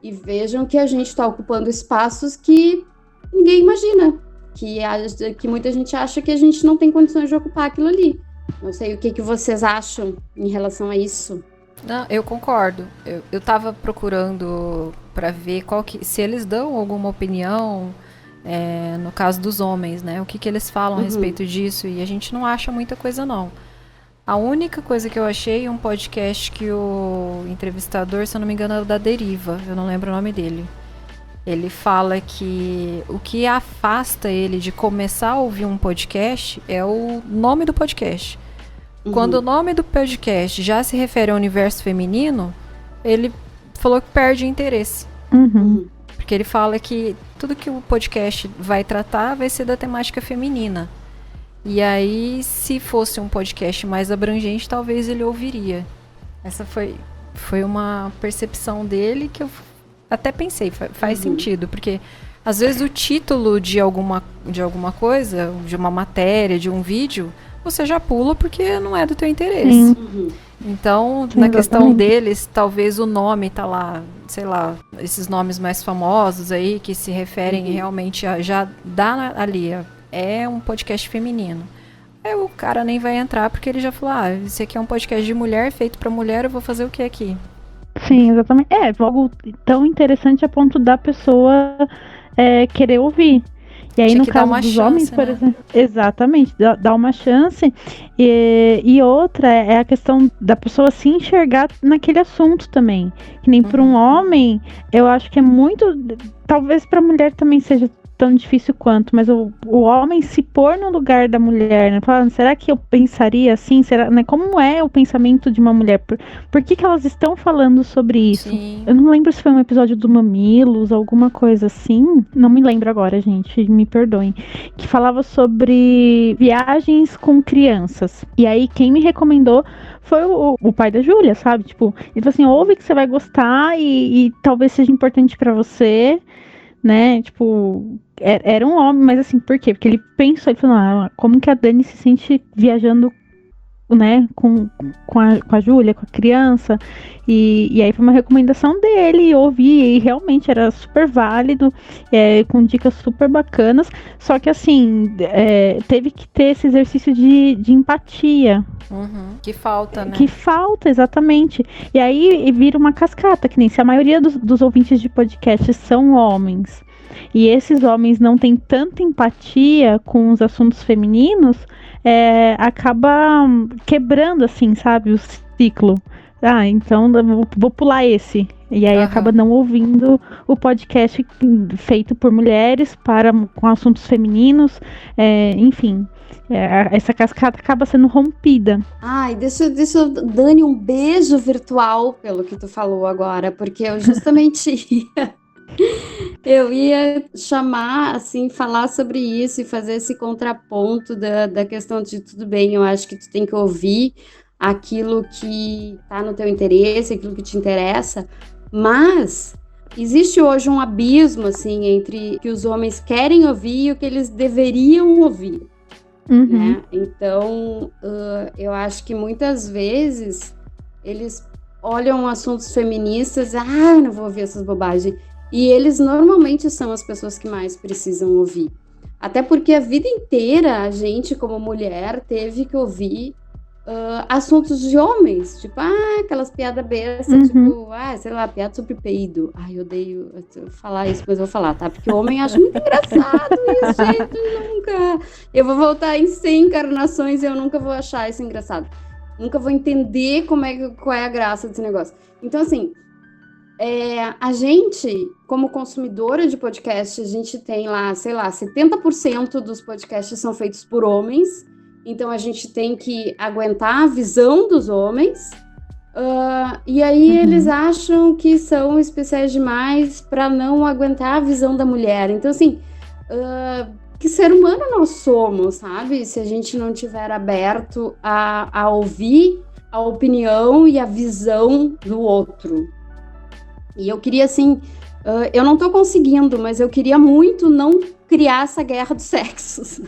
e vejam que a gente está ocupando espaços que ninguém imagina. Que muita gente acha que a gente não tem condições de ocupar aquilo ali. Não sei o que vocês acham em relação a isso. Não, eu concordo. Eu tava procurando para ver se eles dão alguma opinião, no caso dos homens, né? O que eles falam a respeito disso, e a gente não acha muita coisa, não. A única coisa que eu achei é um podcast que o entrevistador, se eu não me engano, é o da Deriva, eu não lembro o nome dele. Ele fala que o que afasta ele de começar a ouvir um podcast é o nome do podcast. Quando o nome do podcast já se refere ao universo feminino, ele falou que perde interesse. Porque ele fala que tudo que o podcast vai tratar vai ser da temática feminina. E aí, se fosse um podcast mais abrangente, talvez ele ouviria. Essa foi uma percepção dele que eu até pensei, faz sentido. Porque, às vezes, o título de alguma coisa, de uma matéria, de um vídeo, você já pula porque não é do teu interesse. Então, na questão deles, talvez o nome tá lá, sei lá, esses nomes mais famosos aí, que se referem realmente a, já dá ali, é um podcast feminino. Aí o cara nem vai entrar porque ele já falou, esse aqui é um podcast de mulher, feito pra mulher, eu vou fazer o que aqui? Sim, exatamente. É algo tão interessante a ponto da pessoa querer ouvir. E aí, no caso dos homens, por exemplo, exatamente, dá uma chance. E outra é a questão da pessoa se enxergar naquele assunto também. Que nem para um homem, eu acho que é muito. Talvez para a mulher também seja tão difícil quanto, mas o homem se pôr no lugar da mulher, né? Falando, será que eu pensaria assim? Será, né? Como é o pensamento de uma mulher? Por que elas estão falando sobre isso? Sim. Eu não lembro se foi um episódio do Mamilos, alguma coisa assim. Não me lembro agora, gente, me perdoem. Que falava sobre viagens com crianças. E aí, quem me recomendou foi o pai da Júlia, sabe? Tipo, ele falou assim, ouve que você vai gostar e talvez seja importante pra você, né? Tipo, era um homem, mas assim, por quê? Porque ele pensou, ele falou, como que a Dani se sente viajando, né, com a Júlia, com a criança, e aí foi uma recomendação dele, eu ouvi, e realmente era super válido, com dicas super bacanas, só que assim, teve que ter esse exercício de empatia. Que falta, né? Que falta, exatamente. E aí vira uma cascata, que nem se a maioria dos ouvintes de podcast são homens, e esses homens não têm tanta empatia com os assuntos femininos, acaba quebrando, assim, sabe, o ciclo. Então vou pular esse. E aí acaba não ouvindo o podcast feito por mulheres com assuntos femininos, enfim. Essa cascata acaba sendo rompida. Deixa eu, Dani, um beijo virtual pelo que tu falou agora, porque eu justamente eu ia chamar, assim, falar sobre isso e fazer esse contraponto da questão de tudo bem, eu acho que tu tem que ouvir aquilo que tá no teu interesse, aquilo que te interessa, mas existe hoje um abismo, assim, entre o que os homens querem ouvir e o que eles deveriam ouvir. Né? Então, eu acho que muitas vezes eles olham assuntos feministas, não vou ouvir essas bobagens, E eles normalmente são as pessoas que mais precisam ouvir. Até porque a vida inteira a gente, como mulher, teve que ouvir assuntos de homens. Tipo, aquelas piadas bestas, tipo, sei lá, piada sobre peido. Ai, eu odeio falar isso, mas eu vou falar, tá? Porque o homem acha muito engraçado isso, gente, nunca. Eu vou voltar em 100 encarnações e eu nunca vou achar isso engraçado. Nunca vou entender qual é a graça desse negócio. Então, assim, a gente, como consumidora de podcast, a gente tem lá, sei lá, 70% dos podcasts são feitos por homens, então a gente tem que aguentar a visão dos homens, e aí eles acham que são especiais demais para não aguentar a visão da mulher. Então, assim, que ser humano nós somos, sabe? Se a gente não tiver aberto a ouvir a opinião e a visão do outro. E eu queria, assim, eu não tô conseguindo, mas eu queria muito não criar essa guerra dos sexos.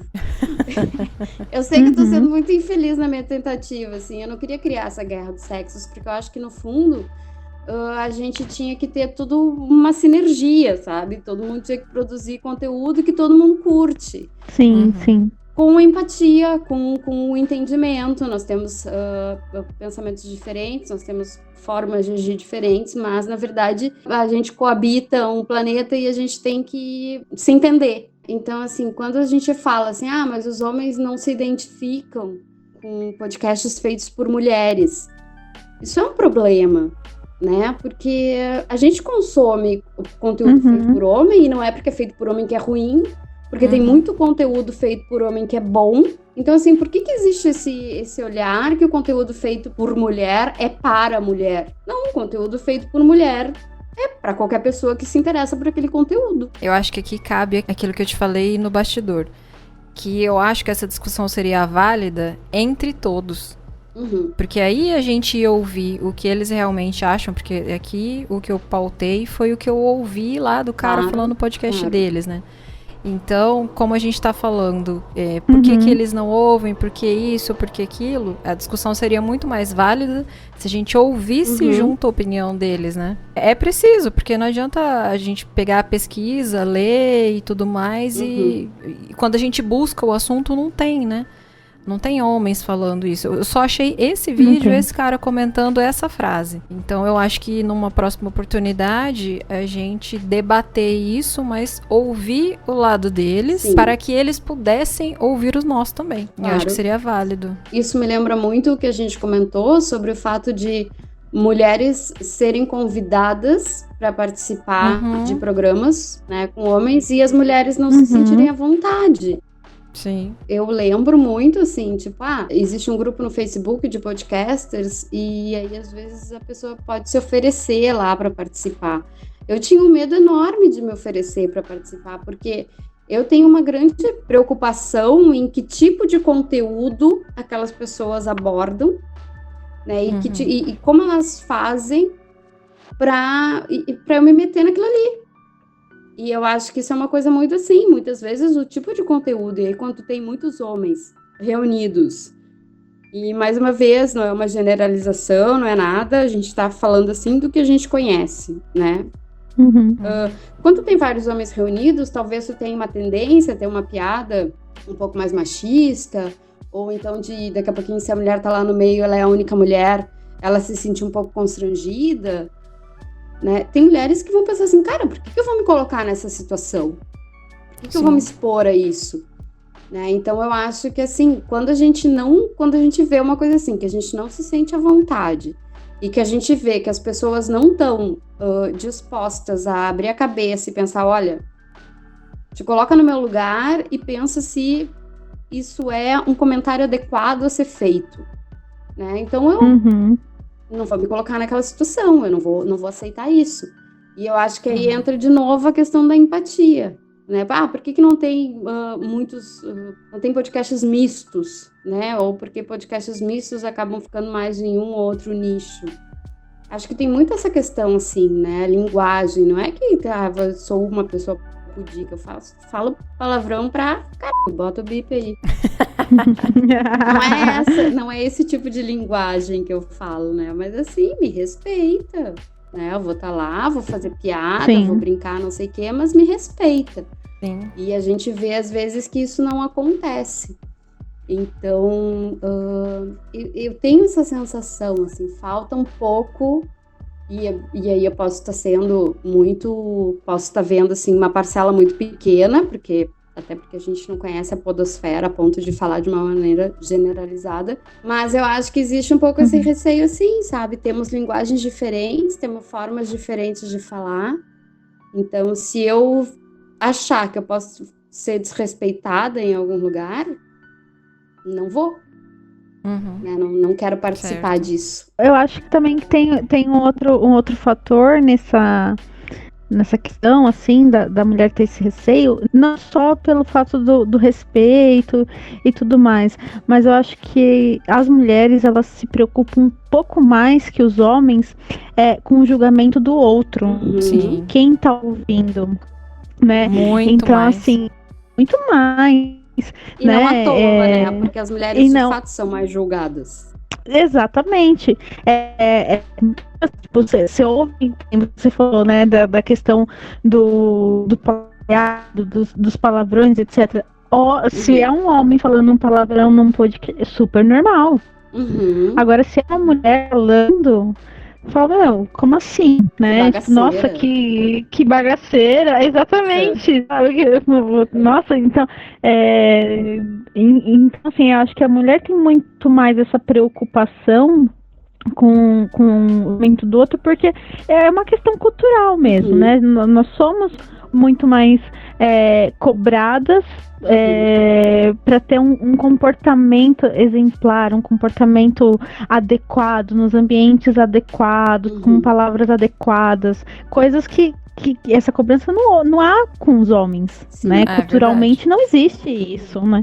Eu sei que eu tô sendo muito infeliz na minha tentativa, assim, eu não queria criar essa guerra dos sexos, porque eu acho que, no fundo, a gente tinha que ter tudo uma sinergia, sabe? Todo mundo tinha que produzir conteúdo que todo mundo curte. Sim, sim. Com empatia, com o entendimento. Nós temos pensamentos diferentes, nós temos formas de agir diferentes, mas, na verdade, a gente coabita um planeta e a gente tem que se entender. Então, assim, quando a gente fala assim, mas os homens não se identificam com podcasts feitos por mulheres, isso é um problema, né? Porque a gente consome conteúdo feito por homem, e não é porque é feito por homem que é ruim, porque tem muito conteúdo feito por homem que é bom. Então, assim, por que existe esse olhar que o conteúdo feito por mulher é para a mulher? Não, o conteúdo feito por mulher é para qualquer pessoa que se interessa por aquele conteúdo. Eu acho que aqui cabe aquilo que eu te falei no bastidor, que eu acho que essa discussão seria válida entre todos. Porque aí a gente ia ouvir o que eles realmente acham, porque aqui o que eu pautei foi o que eu ouvi lá do cara falando no podcast deles, né? Então, como a gente tá falando, por que eles não ouvem, por que isso, por que aquilo, a discussão seria muito mais válida se a gente ouvisse junto a opinião deles, né? É preciso, porque não adianta a gente pegar a pesquisa, ler e tudo mais, e quando a gente busca o assunto, não tem, né? Não tem homens falando isso. Eu só achei esse vídeo, esse cara comentando essa frase. Então eu acho que numa próxima oportunidade a gente debater isso, mas ouvir o lado deles, para que eles pudessem ouvir os nossos também. Claro. Eu acho que seria válido. Isso me lembra muito o que a gente comentou sobre o fato de mulheres serem convidadas para participar de programas, né, com homens, e as mulheres não se sentirem à vontade. Sim. Eu lembro muito, assim, tipo, existe um grupo no Facebook de podcasters e aí, às vezes, a pessoa pode se oferecer lá para participar. Eu tinha um medo enorme de me oferecer para participar, porque eu tenho uma grande preocupação em que tipo de conteúdo aquelas pessoas abordam, né, e como elas fazem para eu me meter naquilo ali. E eu acho que isso é uma coisa muito assim, muitas vezes o tipo de conteúdo, e aí quando tem muitos homens reunidos, e mais uma vez, não é uma generalização, não é nada, a gente tá falando assim do que a gente conhece, né? Quando tem vários homens reunidos, talvez tu tenha uma tendência a ter uma piada um pouco mais machista, ou então daqui a pouquinho, se a mulher tá lá no meio, ela é a única mulher, ela se sente um pouco constrangida, né? Tem mulheres que vão pensar assim, cara, por que eu vou me colocar nessa situação? Por que eu vou me expor a isso? Né? Então eu acho que assim, quando a gente vê uma coisa assim, que a gente não se sente à vontade, e que a gente vê que as pessoas não estão dispostas a abrir a cabeça e pensar, olha, te coloca no meu lugar e pensa se isso é um comentário adequado a ser feito. Né? Então eu não vou me colocar naquela situação, eu não vou aceitar isso. E eu acho que aí entra de novo a questão da empatia, né? Por que não tem não tem podcasts mistos, né? Ou porque podcasts mistos acabam ficando mais em um ou outro nicho. Acho que tem muito essa questão, assim, né? A linguagem, não é que eu sou uma pessoa pudica, eu falo palavrão pra caralho, bota o bip aí. Não é esse tipo de linguagem que eu falo, né? Mas assim, me respeita. né? Eu vou estar lá, vou fazer piada, Sim. vou brincar, não sei o quê, mas me respeita. Sim. E a gente vê, às vezes, que isso não acontece. Então, eu tenho essa sensação, assim, falta um pouco, e aí eu posso estar posso estar vendo, assim, uma parcela muito pequena, até porque a gente não conhece a podosfera a ponto de falar de uma maneira generalizada, mas eu acho que existe um pouco esse receio, assim, sabe? Temos linguagens diferentes, temos formas diferentes de falar, então se eu achar que eu posso ser desrespeitada em algum lugar, não vou. Né? Não quero participar disso. Eu acho que também tem um outro fator nessa questão, assim, da mulher ter esse receio, não só pelo fato do respeito e tudo mais, mas eu acho que as mulheres, elas se preocupam um pouco mais que os homens com o julgamento do outro. Sim. Quem tá ouvindo, né? Muito então, mais. assim, muito mais. E não à toa, né? Porque as mulheres, de fato, são mais julgadas. Exatamente. Tipo, você ouve, você falou, né, da questão dos palavrões, etc. Se é um homem falando um palavrão num podcast, é super normal. Agora, se é uma mulher falando, fala, não, como assim, né? Nossa, que bagaceira, exatamente. Nossa, então, então, assim, eu acho que a mulher tem muito mais essa preocupação com o momento do outro, porque é uma questão cultural mesmo, né? Nós somos muito mais cobradas para ter um comportamento exemplar, um comportamento adequado, nos ambientes adequados, com palavras adequadas, coisas que essa cobrança não há com os homens, né? Culturalmente não existe isso, né?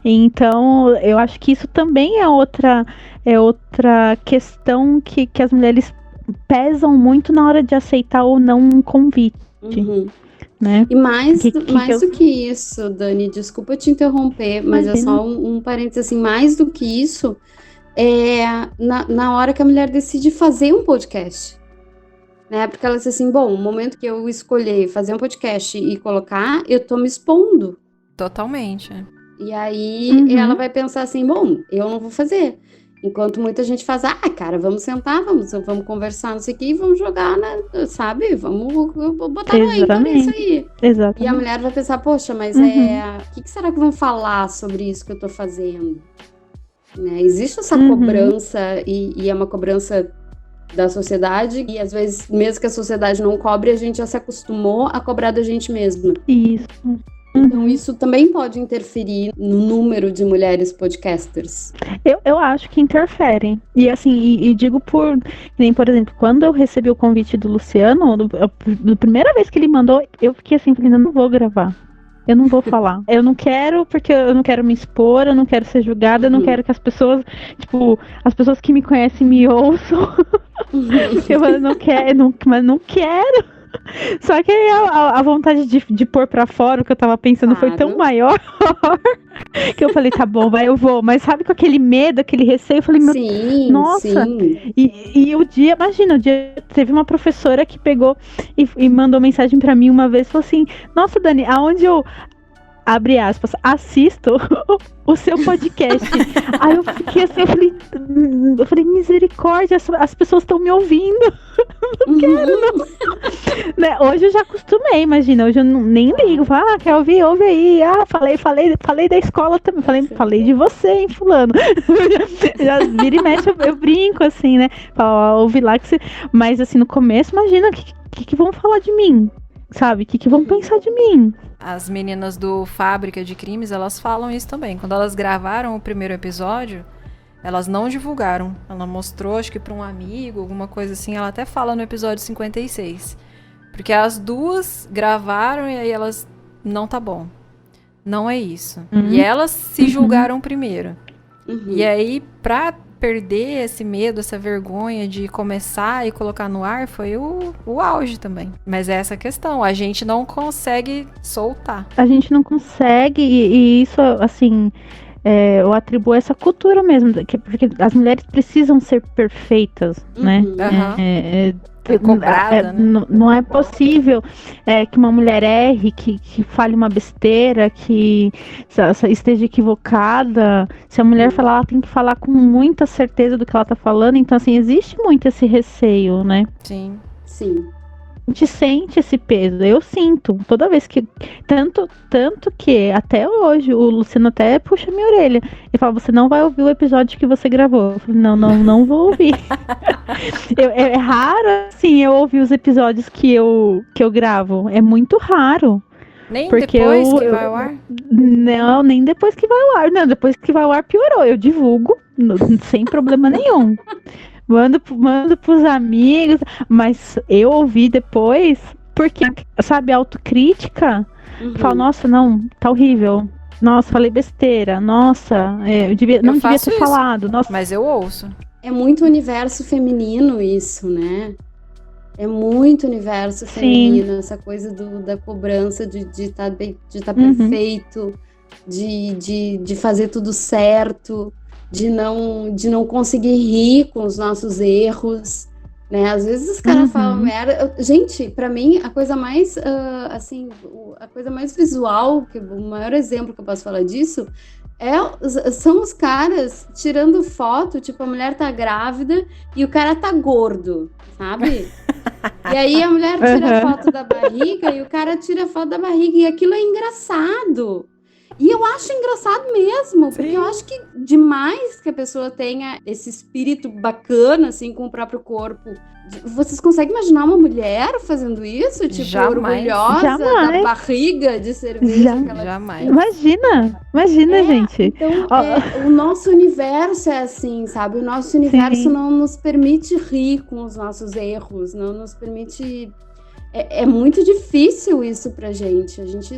Então, eu acho que isso também é outra questão que as mulheres pesam muito na hora de aceitar ou não um convite. Né? E mais do que isso, Dani, desculpa te interromper, mas é só um parênteses, assim, mais do que isso, na hora que a mulher decide fazer um podcast, né? Porque ela diz assim, bom, o momento que eu escolher fazer um podcast e colocar, eu tô me expondo. Totalmente. E aí ela vai pensar assim, bom, eu não vou fazer. Enquanto muita gente faz, cara, vamos sentar, vamos conversar, não sei o que, e vamos jogar, né, sabe? Vamos botar no ímpar isso aí. Exatamente. E a mulher vai pensar, poxa, mas o que será que vão falar sobre isso que eu tô fazendo? Né? Existe essa cobrança, e é uma cobrança da sociedade, e às vezes, mesmo que a sociedade não cobre, a gente já se acostumou a cobrar da gente mesma. Isso. Então, isso também pode interferir no número de mulheres podcasters. Eu acho que interferem. E assim, e digo por exemplo, quando eu recebi o convite do Luciano, da primeira vez que ele mandou, eu fiquei assim, falei, não vou gravar. Eu não vou falar. Eu não quero, porque eu não quero me expor, eu não quero ser julgada, eu não quero que as pessoas, as pessoas que me conhecem me ouçam. Eu não quero, mas não quero. Só que a vontade de pôr pra fora o que eu tava pensando foi tão maior que eu falei, tá bom, eu vou. Mas sabe, com aquele medo, aquele receio, eu falei, nossa. E o dia, imagina, teve uma professora que pegou e mandou mensagem pra mim uma vez, falou assim, nossa, Dani, aonde eu... abre aspas, assisto o seu podcast. Aí eu fiquei assim, eu falei, misericórdia, as pessoas estão me ouvindo. Não quero, não. Né? Hoje eu já acostumei, imagina, hoje eu nem ligo. Falo, quer ouvir? Ouve aí. Falei da escola também, falei de você, hein, fulano. Já vira e mexe, eu brinco, assim, né? Falo, ouve lá que você... Mas assim, no começo, imagina, o que vão falar de mim? Sabe? O que vão pensar de mim? As meninas do Fábrica de Crimes, elas falam isso também. Quando elas gravaram o primeiro episódio, elas não divulgaram. Ela mostrou, acho que pra um amigo, alguma coisa assim. Ela até fala no episódio 56. Porque as duas gravaram e aí elas... Não tá bom. Não é isso. E elas se julgaram primeiro. E aí, pra perder esse medo, essa vergonha de começar e colocar no ar, foi o auge também. Mas é essa questão, a gente não consegue soltar. A gente não consegue, e isso, assim, eu atribuo essa cultura mesmo, porque as mulheres precisam ser perfeitas, né? cobrada, né? Não é possível que uma mulher erre, que fale uma besteira, que esteja equivocada. Se a mulher falar, ela tem que falar com muita certeza do que ela tá falando. Então, assim, existe muito esse receio, né? Sim. Sim. A gente sente esse peso, eu sinto, toda vez que, tanto que até hoje, o Luciano até puxa minha orelha, ele fala, você não vai ouvir o episódio que você gravou. Eu falei, não vou ouvir. É raro, assim, eu ouvir os episódios que eu gravo, é muito raro. Nem depois que vai ao ar? Não, nem depois que vai ao ar, não, depois que vai ao ar piorou, eu divulgo, sem problema nenhum. Mando pros amigos, mas eu ouvi depois, porque, sabe, autocrítica, falo, nossa, não, tá horrível, nossa, falei besteira, nossa, eu não devia ter falado, nossa. Mas eu ouço. É muito universo feminino isso, né? É muito universo feminino, essa coisa da cobrança de estar perfeito, de fazer tudo certo. De não conseguir rir com os nossos erros, né? Às vezes os caras falam merda. Gente, pra mim, a coisa mais, a coisa mais visual, o maior exemplo que eu posso falar disso, são os caras tirando foto, tipo, a mulher tá grávida e o cara tá gordo, sabe? E aí a mulher tira foto da barriga e o cara tira foto da barriga, e aquilo é engraçado. E eu acho engraçado mesmo, porque eu acho que demais que a pessoa tenha esse espírito bacana, assim, com o próprio corpo. Vocês conseguem imaginar uma mulher fazendo isso? Tipo, jamais. Orgulhosa da barriga de cerveja? Jamais. Imagina, gente. Então, o nosso universo é assim, sabe? O nosso universo não nos permite rir com os nossos erros, não nos permite... É muito difícil isso pra gente. A gente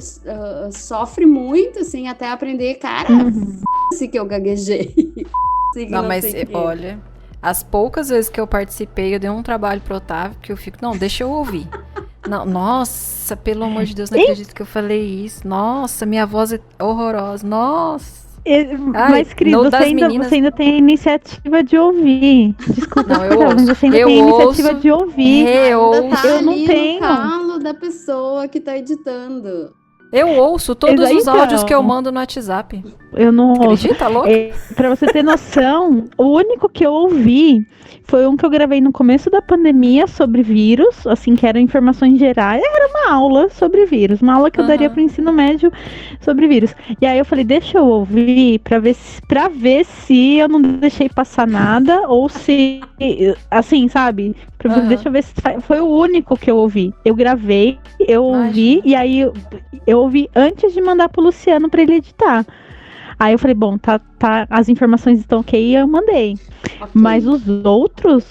sofre muito, assim, até aprender, cara, f***se que eu gaguejei. Não, mas olha, as poucas vezes que eu participei, eu dei um trabalho pro Otávio, que eu fico, não, deixa eu ouvir. Não, nossa, pelo amor de Deus, não acredito que eu falei isso. Nossa, minha voz é horrorosa. Nossa. Mas, Cris, você ainda tem a iniciativa de ouvir. Desculpa, não, eu ouço. Você ainda tem a iniciativa de ouvir. Eu não tenho. No calo da pessoa que tá editando. Eu ouço todos os áudios que eu mando no WhatsApp. Eu não ouço. Acredita, louco? Pra você ter noção, o único que eu ouvi foi um que eu gravei no começo da pandemia sobre vírus, assim, que eram informações gerais. Era uma aula sobre vírus, uma aula que eu daria pro ensino médio sobre vírus. E aí eu falei, deixa eu ouvir pra ver se eu não deixei passar nada, ou se, assim, sabe? Deixa eu ver se foi o único que eu ouvi. Eu gravei, eu ouvi, e aí eu ouvi antes de mandar pro Luciano pra ele editar. Aí eu falei, bom, tá, as informações estão ok, eu mandei. Okay. Mas os outros,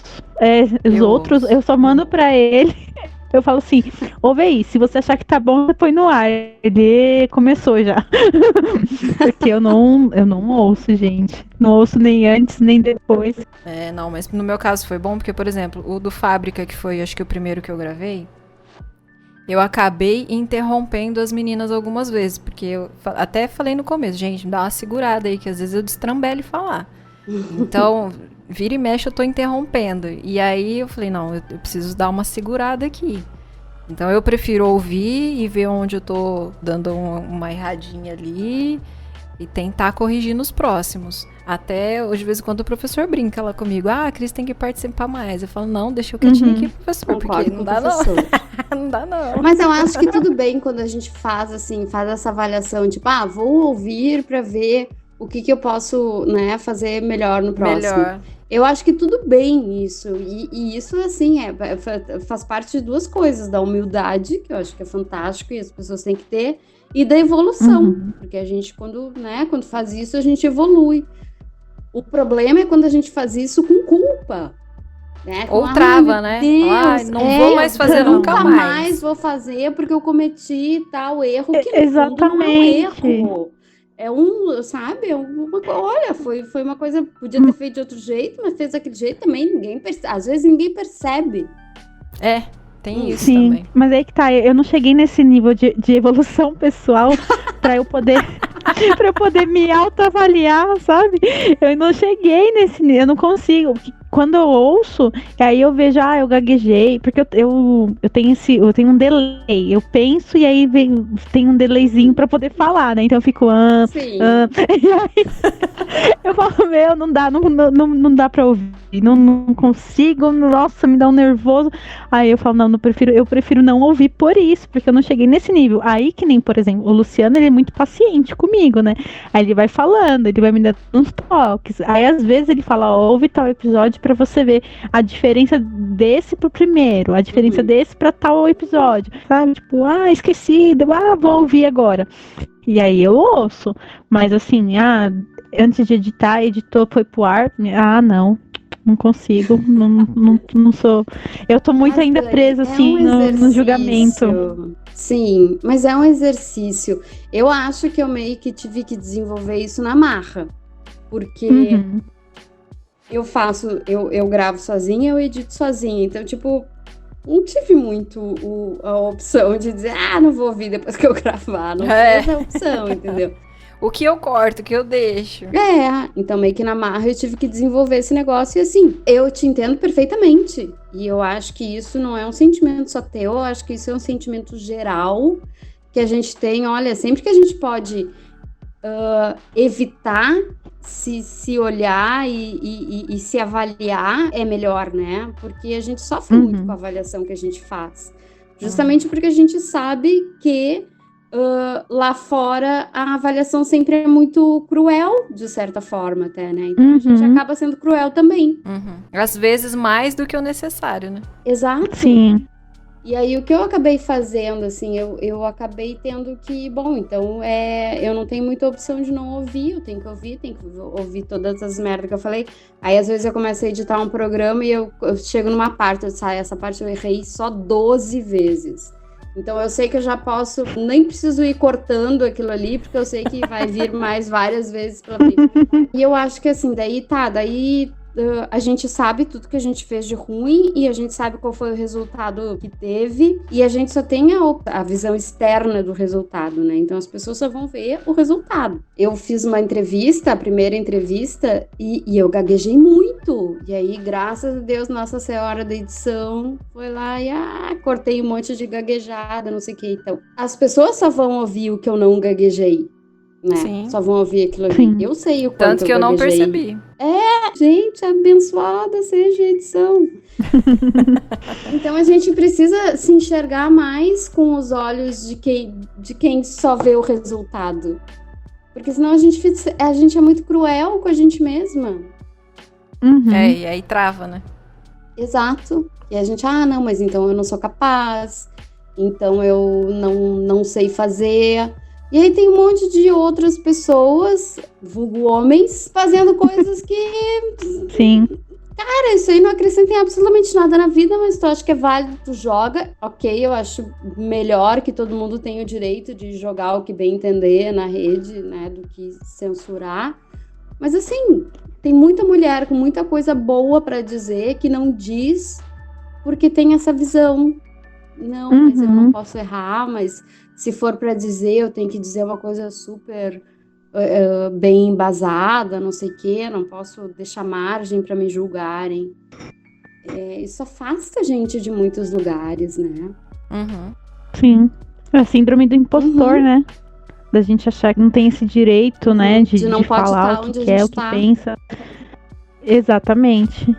eu só mando pra ele. Eu falo assim, ouve aí, se você achar que tá bom, você põe no ar. Ele começou já. Porque eu não ouço, gente. Não ouço nem antes, nem depois. Não, mas no meu caso foi bom, porque, por exemplo, o do Fábrica, que foi, acho que o primeiro que eu gravei, eu acabei interrompendo as meninas algumas vezes, porque eu até falei no começo, gente, me dá uma segurada aí, que às vezes eu destrambelho falar. Então, vira e mexe, eu tô interrompendo. E aí eu falei, não, eu preciso dar uma segurada aqui. Então eu prefiro ouvir e ver onde eu tô dando uma erradinha ali e tentar corrigir nos próximos. Até hoje, de vez em quando, o professor brinca lá comigo. A Cris tem que participar mais. Eu falo, não, deixa eu quietinho aqui, professor, porque não dá não. Não dá não. Mas eu acho que tudo bem quando a gente faz essa avaliação, tipo, vou ouvir pra ver o que eu posso, né, fazer melhor no próximo. Eu acho que tudo bem isso. E isso, assim, faz parte de duas coisas. Da humildade, que eu acho que é fantástico e as pessoas têm que ter, e da evolução. Porque a gente, quando faz isso, a gente evolui. O problema é quando a gente faz isso com culpa. Né? Ou trava, né? Deus, não vou mais fazer nunca mais. Nunca mais vou fazer porque eu cometi tal erro que exatamente. Não é um erro. Olha, foi uma coisa, podia ter feito de outro jeito, mas fez daquele jeito também, às vezes ninguém percebe. Tem isso Sim, também. Mas aí que tá, eu não cheguei nesse nível de evolução pessoal pra eu poder me autoavaliar, sabe? Eu não cheguei nesse nível, eu não consigo. quando eu ouço, aí eu vejo, eu gaguejei, porque eu tenho um delay. Eu penso e aí tem um delayzinho pra poder falar, né? Então eu fico, e aí eu falo, não dá pra ouvir, não consigo, nossa, me dá um nervoso. Aí eu falo, eu prefiro não ouvir por isso, porque eu não cheguei nesse nível. Aí que nem, por exemplo, o Luciano, ele é muito paciente comigo, né? Aí ele vai falando, ele vai me dando uns toques. Aí às vezes ele fala, ouve tal episódio pra você ver a diferença desse pro primeiro, a diferença desse pra tal episódio, sabe? Tipo, esqueci, vou ouvir agora. E aí eu ouço, mas assim, antes de editou, foi pro ar, não consigo, não sou. Eu tô muito ainda presa, assim, no julgamento. Sim, mas é um exercício. Eu acho que eu meio que tive que desenvolver isso na marra. Porque eu gravo sozinha, eu edito sozinha. Então, tipo, não tive muito a opção de dizer, não vou ouvir depois que eu gravar. Não tive essa opção, entendeu? O que eu corto, o que eu deixo. Então meio que na marra eu tive que desenvolver esse negócio. E assim, eu te entendo perfeitamente. E eu acho que isso não é um sentimento só teu, eu acho que isso é um sentimento geral que a gente tem. Olha, sempre que a gente pode evitar se olhar e se avaliar, é melhor, né? Porque a gente sofre muito com a avaliação que a gente faz. Justamente porque a gente sabe que lá fora a avaliação sempre é muito cruel, de certa forma até, né? Então a gente acaba sendo cruel também. Às vezes mais do que o necessário, né? Exato. Sim. E aí o que eu acabei fazendo, assim, eu acabei tendo que, então eu não tenho muita opção de não ouvir, eu tenho que ouvir todas as merdas que eu falei. Aí às vezes eu começo a editar um programa e eu chego numa parte, essa parte eu errei só 12 vezes. Então eu sei que eu já posso, nem preciso ir cortando aquilo ali, porque eu sei que vai vir mais várias vezes pela frente. E eu acho que assim, daí a gente sabe tudo que a gente fez de ruim e a gente sabe qual foi o resultado que teve e a gente só tem a visão externa do resultado, né? Então as pessoas só vão ver o resultado. Eu fiz uma entrevista, a primeira entrevista, e eu gaguejei muito. E aí, graças a Deus, Nossa Senhora da edição foi lá e cortei um monte de gaguejada, não sei o que. Então, as pessoas só vão ouvir o que eu não gaguejei. Né? Sim. Só vão ouvir aquilo ali. Sim. Eu sei o quanto tanto que eu não percebi. Gente, abençoada seja a edição. Então a gente precisa se enxergar mais com os olhos de quem só vê o resultado. Porque senão a gente é muito cruel com a gente mesma. E aí trava, né? Exato. E a gente, não, mas então eu não sou capaz, então eu não sei fazer. E aí tem um monte de outras pessoas, vulgo homens, fazendo coisas que... Sim. Cara, isso aí não acrescenta em absolutamente nada na vida, mas tu acha que é válido, tu joga. Ok, eu acho melhor que todo mundo tenha o direito de jogar o que bem entender na rede, né, do que censurar. Mas assim, tem muita mulher com muita coisa boa pra dizer que não diz porque tem essa visão. Não, mas eu não posso errar, mas se for pra dizer, eu tenho que dizer uma coisa super bem embasada, não sei o quê, não posso deixar margem pra me julgarem. Isso afasta a gente de muitos lugares, né? Sim. É a síndrome do impostor, né? Da gente achar que não tem esse direito, né? De não falar o que quer, o que pensa. Exatamente.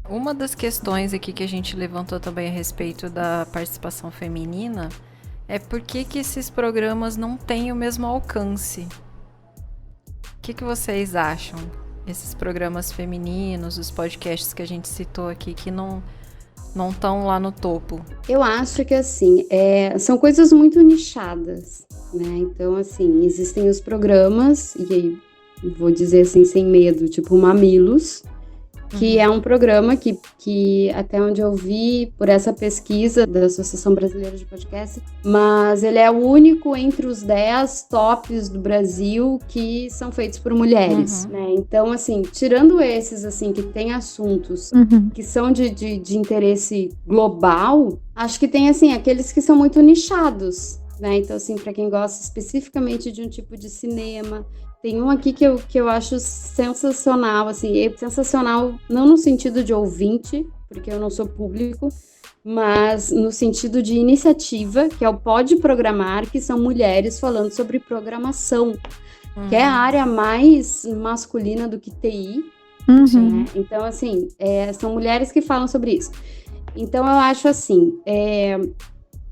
Uma das questões aqui que a gente levantou também a respeito da participação feminina é por que esses programas não têm o mesmo alcance. O que vocês acham? Esses programas femininos, os podcasts que a gente citou aqui, que não estão lá no topo. Eu acho que, assim, são coisas muito nichadas, né? Então, assim, existem os programas, e aí vou dizer assim, sem medo, tipo Mamilos, que é um programa que até onde eu vi por essa pesquisa da Associação Brasileira de Podcast, mas ele é o único entre os 10 tops do Brasil que são feitos por mulheres, né? Então, assim, tirando esses, assim, que tem assuntos que são de interesse global, acho que tem, assim, aqueles que são muito nichados, né? Então, assim, para quem gosta especificamente de um tipo de cinema, tem um aqui que eu acho sensacional, assim, sensacional não no sentido de ouvinte, porque eu não sou público, mas no sentido de iniciativa, que é o Pode Programar, que são mulheres falando sobre programação, que é a área mais masculina do que TI, né? Então, assim, são mulheres que falam sobre isso. Então, eu acho assim,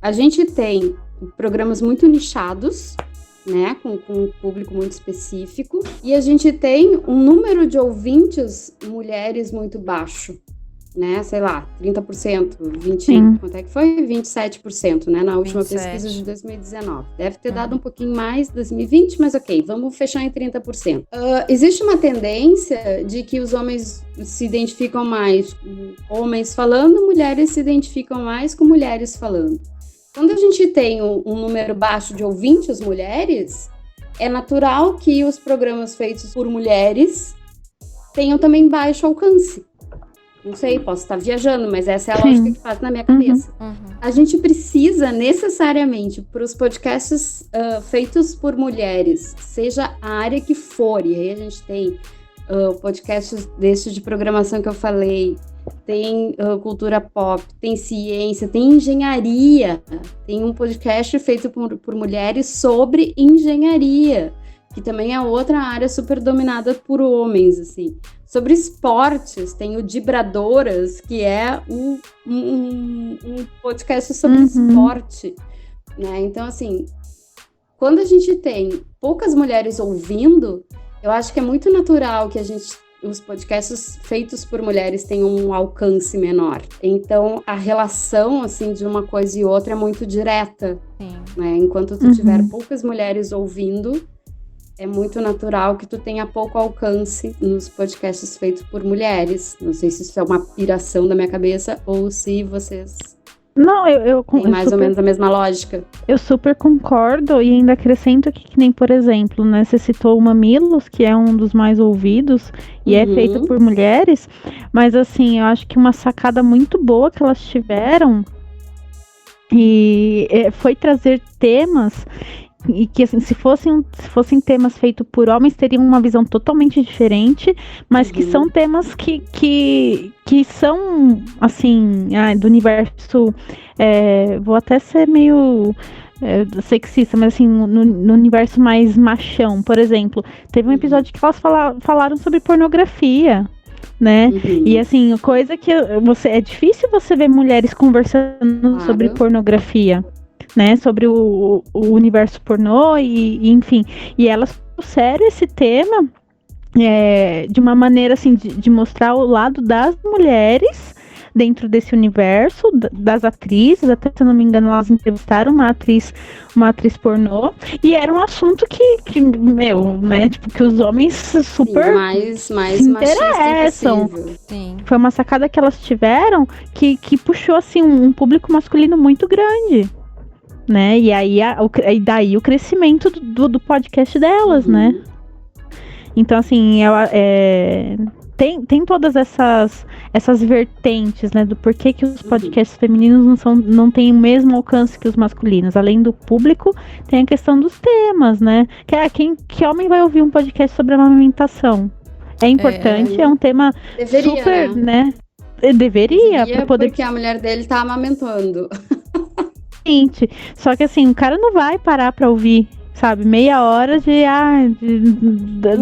a gente tem programas muito nichados, né, com um público muito específico, e a gente tem um número de ouvintes mulheres muito baixo, né, sei lá, 30%, 20%, quanto é que foi? 27%, né, na última 27. Pesquisa de 2019. Deve ter dado um pouquinho mais 2020, mas ok, vamos fechar em 30%. Existe uma tendência de que os homens se identificam mais com homens falando, mulheres se identificam mais com mulheres falando. Quando a gente tem um número baixo de ouvintes mulheres, é natural que os programas feitos por mulheres tenham também baixo alcance. Não sei, posso estar viajando, mas essa é a lógica que passa na minha cabeça. A gente precisa necessariamente, para os podcasts feitos por mulheres, seja a área que for, e aí a gente tem podcasts desses de programação que eu falei, tem cultura pop, tem ciência, tem engenharia, tem um podcast feito por mulheres sobre engenharia, que também é outra área super dominada por homens, assim. Sobre esportes, tem o Dibradoras, que é um podcast sobre esporte, né? Então, assim, quando a gente tem poucas mulheres ouvindo, eu acho que é muito natural que os podcasts feitos por mulheres tenham um alcance menor. Então, a relação, assim, de uma coisa e outra é muito direta, né? Enquanto tu tiver poucas mulheres ouvindo, é muito natural que tu tenha pouco alcance nos podcasts feitos por mulheres. Não sei se isso é uma piração da minha cabeça ou se vocês... Não, eu tem mais ou menos a mesma lógica. Eu super concordo e ainda acrescento que nem, por exemplo, né, você citou o Mamilos, que é um dos mais ouvidos e é feito por mulheres, mas assim, eu acho que uma sacada muito boa que elas tiveram foi trazer temas e que, assim, se fossem temas feitos por homens, teriam uma visão totalmente diferente, mas que são temas que são, assim, do universo, vou até ser meio sexista, mas assim, no universo mais machão. Por exemplo, teve um episódio que elas falaram sobre pornografia, né? E assim, coisa que é difícil você ver mulheres conversando sobre pornografia, né, sobre o universo pornô e enfim, e elas trouxeram esse tema de uma maneira assim de mostrar o lado das mulheres dentro desse universo, das atrizes. Até se eu não me engano, elas entrevistaram uma atriz pornô, e era um assunto que meu, né, tipo, que os homens super mais se interessam. Sim. Foi uma sacada que elas tiveram que puxou assim um público masculino muito grande, né? E aí daí o crescimento do podcast delas, né? Então, assim, tem todas essas vertentes, né? Do porquê que os podcasts femininos não têm o mesmo alcance que os masculinos. Além do público, tem a questão dos temas, né? Que homem vai ouvir um podcast sobre amamentação? É importante, é um tema super, né? Deveria pra poder... porque a mulher dele tá amamentando. Só que assim, o cara não vai parar pra ouvir, sabe, meia hora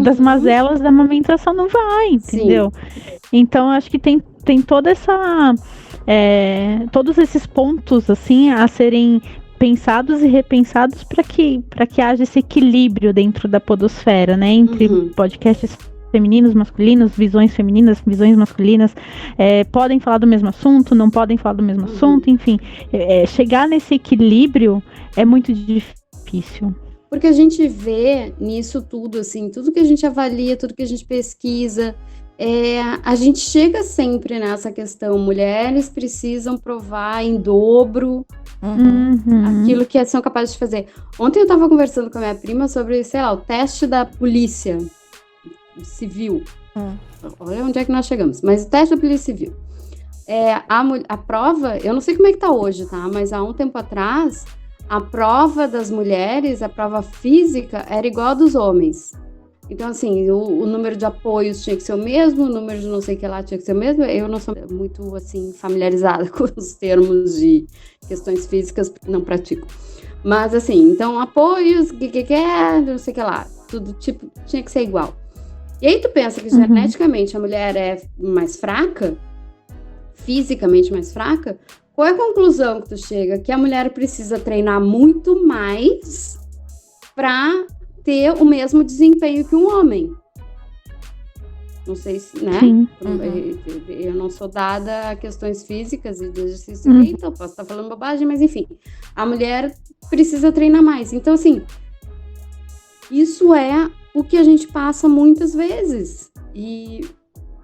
das mazelas da amamentação, não vai, entendeu? Então, acho que tem toda essa todos esses pontos, assim, a serem pensados e repensados para que haja esse equilíbrio dentro da podosfera, né, entre podcasts femininos, masculinos, visões femininas, visões masculinas, podem falar do mesmo assunto, não podem falar do mesmo assunto, enfim, chegar nesse equilíbrio é muito difícil. Porque a gente vê nisso tudo, assim, tudo que a gente avalia, tudo que a gente pesquisa, a gente chega sempre nessa questão, mulheres precisam provar em dobro aquilo que são capazes de fazer. Ontem eu estava conversando com a minha prima sobre, sei lá, o teste da polícia civil. Olha onde é que nós chegamos. Mas o teste da polícia civil. A prova, eu não sei como é que tá hoje, tá? Mas há um tempo atrás, a prova das mulheres, a prova física, era igual a dos homens. Então, assim, o número de apoios tinha que ser o mesmo, o número de não sei o que lá tinha que ser o mesmo. Eu não sou muito, assim, familiarizada com os termos de questões físicas, não pratico. Mas, assim, então, apoios, não sei o que lá, tudo, tipo, tinha que ser igual. E aí tu pensa que geneticamente a mulher é mais fraca, fisicamente mais fraca, qual é a conclusão que tu chega? Que a mulher precisa treinar muito mais para ter o mesmo desempenho que um homem. Não sei se, né? Eu não sou dada a questões físicas e de exercício, então posso estar falando bobagem, mas enfim, a mulher precisa treinar mais. Então, assim, isso é o que a gente passa muitas vezes. E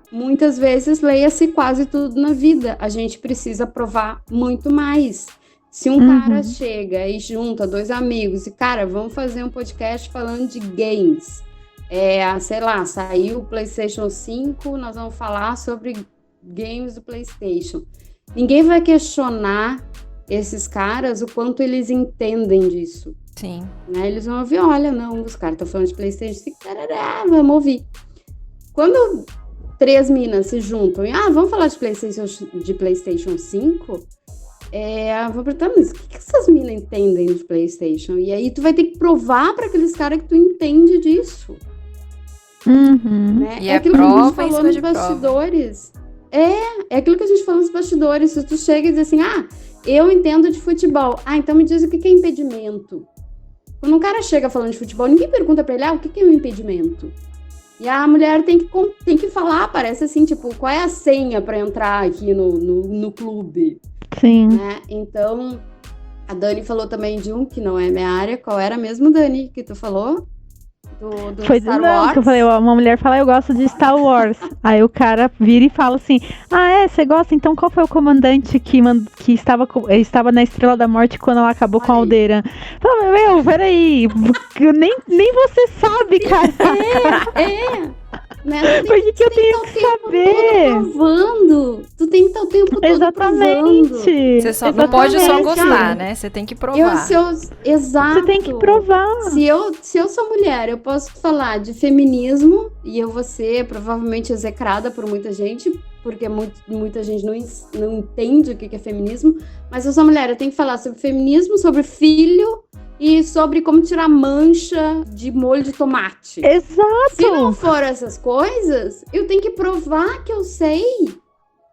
muitas vezes, leia-se quase tudo na vida. A gente precisa provar muito mais. Se um cara chega e junta 2 amigos e, cara, vamos fazer um podcast falando de games. Sei lá, saiu o PlayStation 5, nós vamos falar sobre games do PlayStation. Ninguém vai questionar esses caras o quanto eles entendem disso. Sim. Né? Eles vão ouvir, olha, não, os caras estão falando de PlayStation 5, vamos ouvir. Quando 3 minas se juntam e, vamos falar de PlayStation 5... vou perguntar, mas o que essas minas entendem de PlayStation? E aí tu vai ter que provar para aqueles caras que tu entende disso. Né? E aquilo que a gente falou nos bastidores. É aquilo que a gente falou nos bastidores. Se tu chega e diz assim, eu entendo de futebol. Então me diz o que é impedimento. Quando um cara chega falando de futebol, ninguém pergunta pra ele, o que é um impedimento? E a mulher tem que falar, parece assim, tipo, qual é a senha para entrar aqui no clube? Sim. Né? Então, a Dani falou também de um que não é minha área. Qual era mesmo, Dani, que tu falou? Do Foi Star Wars? Que eu falei, uma mulher fala, eu gosto de Star Wars. Aí o cara vira e fala assim, você gosta? Então qual foi o comandante que estava na Estrela da Morte quando ela acabou com a Alderan? Fala, peraí, nem você sabe, cara. Né? Por que eu tenho que saber? Provando. Tu tem que estar o tempo todo Exatamente. Provando. Não pode só gostar, né? Você tem que provar. Exato. Você tem que provar. Se eu sou mulher, eu posso falar de feminismo e eu vou ser provavelmente execrada por muita gente, porque muita gente não entende o que é feminismo, mas eu sou mulher, eu tenho que falar sobre feminismo, sobre filho e sobre como tirar mancha de molho de tomate. Exato! Se não for essas coisas, eu tenho que provar que eu sei.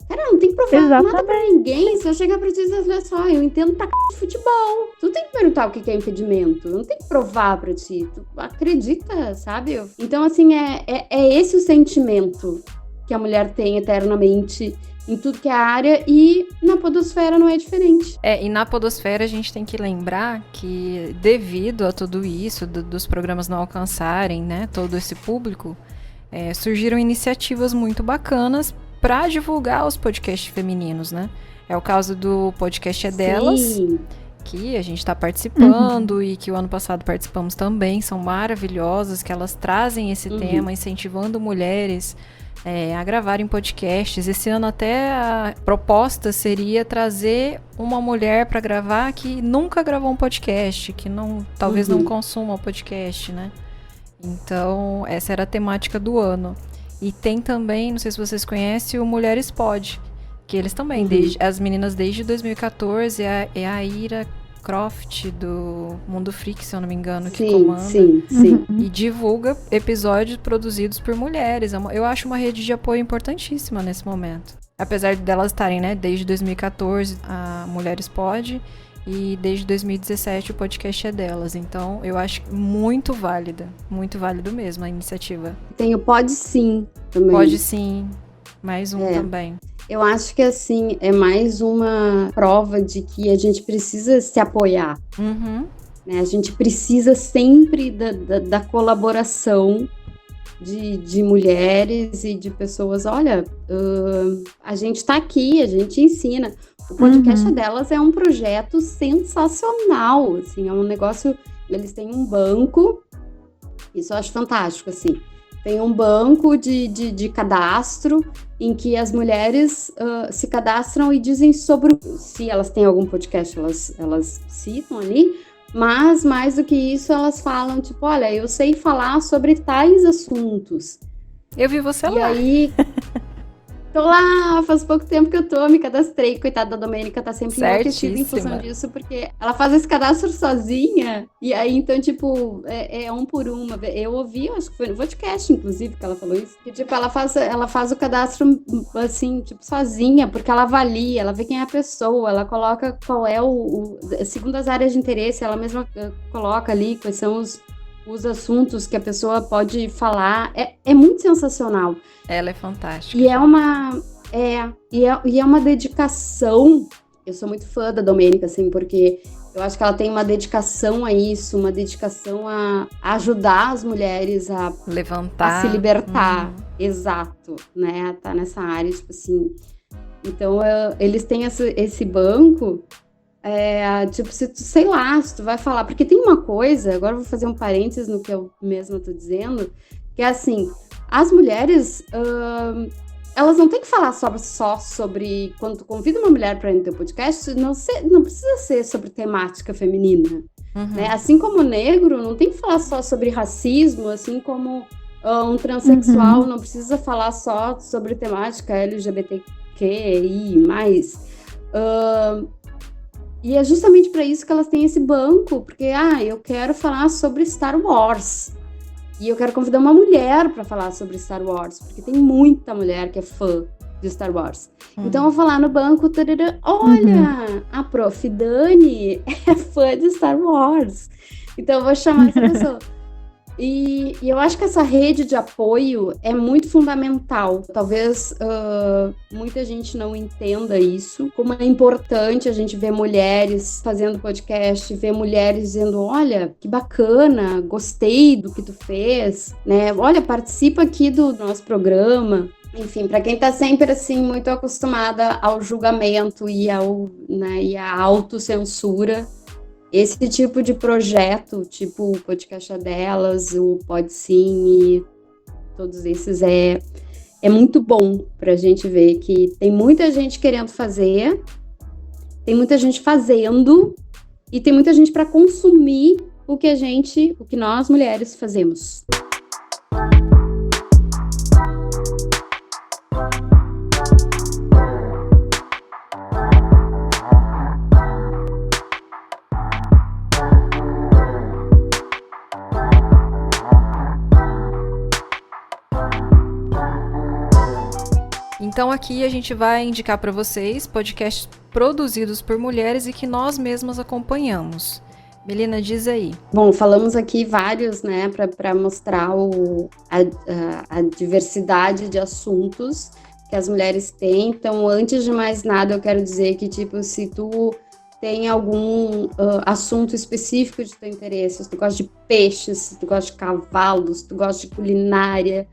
Cara, não tem que provar nada pra ninguém. Se eu chegar pra ti e dizer, olha só, eu entendo pra de futebol. Tu tem que perguntar o que é impedimento. Eu não tenho que provar pra ti. Tu acredita, sabe? Então, assim, é esse o sentimento que a mulher tem eternamente em tudo que é área, e na podosfera não é diferente. E na podosfera a gente tem que lembrar que, devido a tudo isso, dos programas não alcançarem, né, todo esse público, surgiram iniciativas muito bacanas para divulgar os podcasts femininos, né? É o caso do podcast Delas, Sim. que a gente está participando e que o ano passado participamos também, são maravilhosas, que elas trazem esse tema, incentivando mulheres a gravarem podcasts. Esse ano até a proposta seria trazer uma mulher para gravar que nunca gravou um podcast, que talvez não consuma o podcast, né? Então, essa era a temática do ano. E tem também, não sei se vocês conhecem, o Mulheres Pod, que eles também, as meninas desde 2014, é a Ira Croft do Mundo Freak, se eu não me engano, que comanda. Sim. E divulga episódios produzidos por mulheres. Eu acho uma rede de apoio importantíssima nesse momento. Apesar delas estarem, né, desde 2014, a Mulheres Pod, e desde 2017 o podcast é delas. Então, eu acho muito válido mesmo a iniciativa. Tem o Pode Sim também. Pode Sim, mais um também. Eu acho que, assim, é mais uma prova de que a gente precisa se apoiar. Né? A gente precisa sempre da colaboração de mulheres e de pessoas, olha, a gente tá aqui, a gente ensina. O podcast delas é um projeto sensacional, assim, é um negócio, eles têm um banco, isso eu acho fantástico, assim, tem um banco de cadastro em que as mulheres se cadastram e dizem sobre, se elas têm algum podcast, elas citam ali, mas mais do que isso, elas falam, tipo, olha, eu sei falar sobre tais assuntos. Eu vi você lá. E aí, tô lá, faz pouco tempo que eu me cadastrei. Coitada da Domênica, tá sempre enlouquecida em função disso, porque ela faz esse cadastro sozinha, e aí, então, tipo, é um por uma. Eu ouvi, acho que foi no podcast, inclusive, que ela falou isso, que, tipo, ela faz o cadastro, assim, tipo, sozinha, porque ela avalia, ela vê quem é a pessoa, ela coloca qual é segundo as áreas de interesse, ela mesma coloca ali quais são os assuntos que a pessoa pode falar. É muito sensacional. Ela é fantástica. E é uma dedicação. Eu sou muito fã da Domênica, assim, porque eu acho que ela tem uma dedicação a isso, uma dedicação a ajudar as mulheres a levantar, a se libertar. Exato, né? Tá nessa área, tipo assim. Então, eles têm esse banco. Tipo, se tu vai falar, porque tem uma coisa, agora eu vou fazer um parênteses no que eu mesma tô dizendo, que é assim, as mulheres, elas não têm que falar só sobre, quando tu convida uma mulher para ir no teu podcast, não precisa ser sobre temática feminina, né? Assim como o negro não tem que falar só sobre racismo, assim como um transexual não precisa falar só sobre temática LGBTQI+. E é justamente para isso que elas têm esse banco, porque, eu quero falar sobre Star Wars, e eu quero convidar uma mulher para falar sobre Star Wars, porque tem muita mulher que é fã de Star Wars. Então, eu vou falar no banco, olha, a Prof. Dani é fã de Star Wars, então eu vou chamar essa pessoa. E eu acho que essa rede de apoio é muito fundamental. Talvez muita gente não entenda isso, como é importante a gente ver mulheres fazendo podcast, ver mulheres dizendo, olha, que bacana, gostei do que tu fez, né? Olha, participa aqui do nosso programa. Enfim, para quem tá sempre, assim, muito acostumada ao julgamento e à autocensura, esse tipo de projeto, tipo o podcast delas, o Pode Sim e todos esses, é muito bom pra gente ver que tem muita gente querendo fazer, tem muita gente fazendo e tem muita gente para consumir o que nós mulheres fazemos. Então aqui a gente vai indicar para vocês podcasts produzidos por mulheres e que nós mesmas acompanhamos. Melina, diz aí. Bom, falamos aqui vários, né, para mostrar a diversidade de assuntos que as mulheres têm. Então, antes de mais nada, eu quero dizer que, tipo, se tu tem algum assunto específico de teu interesse, se tu gosta de peixes, se tu gosta de cavalos, se tu gosta de culinária,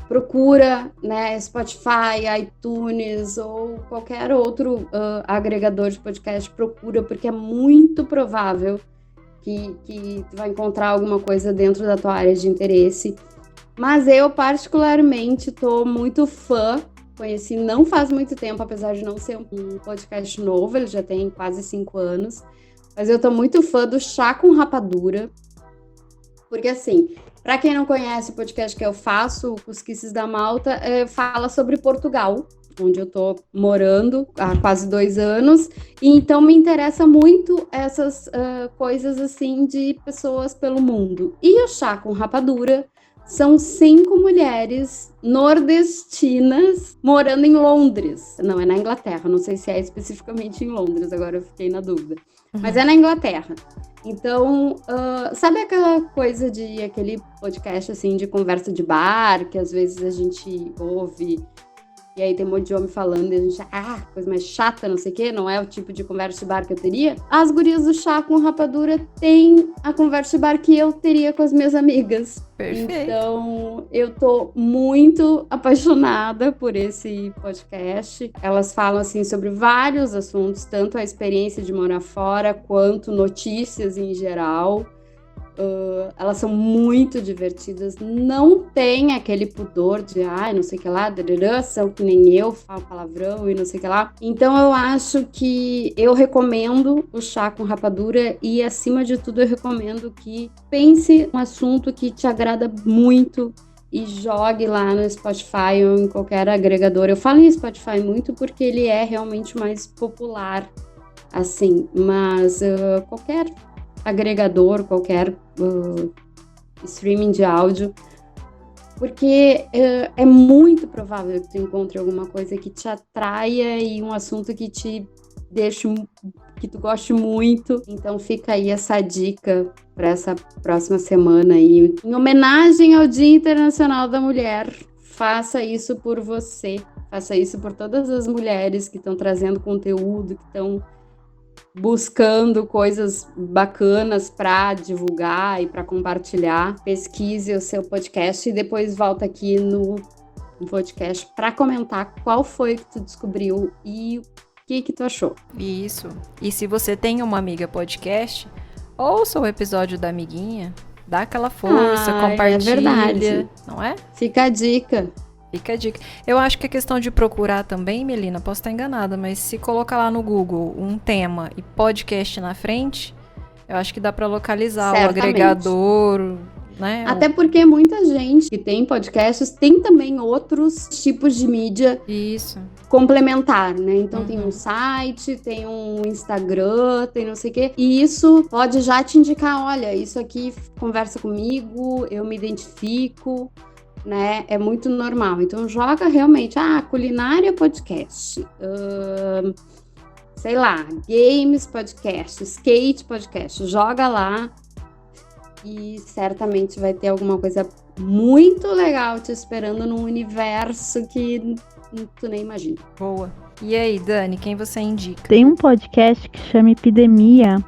procura, né, Spotify, iTunes ou qualquer outro agregador de podcast, procura, porque é muito provável que tu vai encontrar alguma coisa dentro da tua área de interesse. Mas eu, particularmente, tô muito fã, conheci não faz muito tempo, apesar de não ser um podcast novo, ele já tem quase 5 anos, mas eu tô muito fã do Chá com Rapadura, porque assim, para quem não conhece o podcast que eu faço, o Cusquices da Malta, fala sobre Portugal, onde eu tô morando há quase 2 anos, e então me interessa muito essas coisas assim de pessoas pelo mundo. E o Chá com Rapadura são 5 mulheres nordestinas morando em Londres. Não, é na Inglaterra, não sei se é especificamente em Londres, agora eu fiquei na dúvida. Mas é na Inglaterra. Então, sabe aquela coisa aquele podcast assim de conversa de bar, que às vezes a gente ouve e aí tem um monte de homem falando, e a gente, coisa mais chata, não sei o quê, não é o tipo de conversa de bar que eu teria. As gurias do Chá com Rapadura têm a conversa de bar que eu teria com as minhas amigas. Perfeito. Então, eu tô muito apaixonada por esse podcast. Elas falam, assim, sobre vários assuntos, tanto a experiência de morar fora, quanto notícias em geral. Elas são muito divertidas, não tem aquele pudor de não sei o que lá, são que nem eu, falo palavrão e não sei o que lá. Então eu acho que eu recomendo o Chá com Rapadura e, acima de tudo, eu recomendo que pense um assunto que te agrada muito e jogue lá no Spotify ou em qualquer agregador. Eu falo em Spotify muito porque ele é realmente mais popular, assim, mas qualquer agregador, qualquer streaming de áudio, porque é muito provável que tu encontre alguma coisa que te atraia e um assunto que te deixe, que tu goste muito. Então fica aí essa dica para essa próxima semana aí, em homenagem ao Dia Internacional da Mulher. Faça isso por você, faça isso por todas as mulheres que estão trazendo conteúdo, que estão buscando coisas bacanas para divulgar e para compartilhar. Pesquise o seu podcast e depois volta aqui no podcast para comentar qual foi que tu descobriu e o que tu achou. Isso. E se você tem uma amiga podcast, ouça o episódio da amiguinha, dá aquela força, compartilha, é verdade. Não é? Fica a dica. Fica a dica. Eu acho que a questão de procurar também, Melina, posso estar enganada, mas se colocar lá no Google um tema e podcast na frente, eu acho que dá para localizar o agregador, né? Até porque muita gente que tem podcasts tem também outros tipos de mídia complementar, né? Então tem um site, tem um Instagram, tem não sei o quê. E isso pode já te indicar, olha, isso aqui conversa comigo, eu me identifico, né? É muito normal. Então joga realmente, culinária podcast, sei lá, games podcast, skate podcast, joga lá e certamente vai ter alguma coisa muito legal te esperando num universo que tu nem imagina. Boa. E aí, Dani, quem você indica? Tem um podcast que chama Epidemia.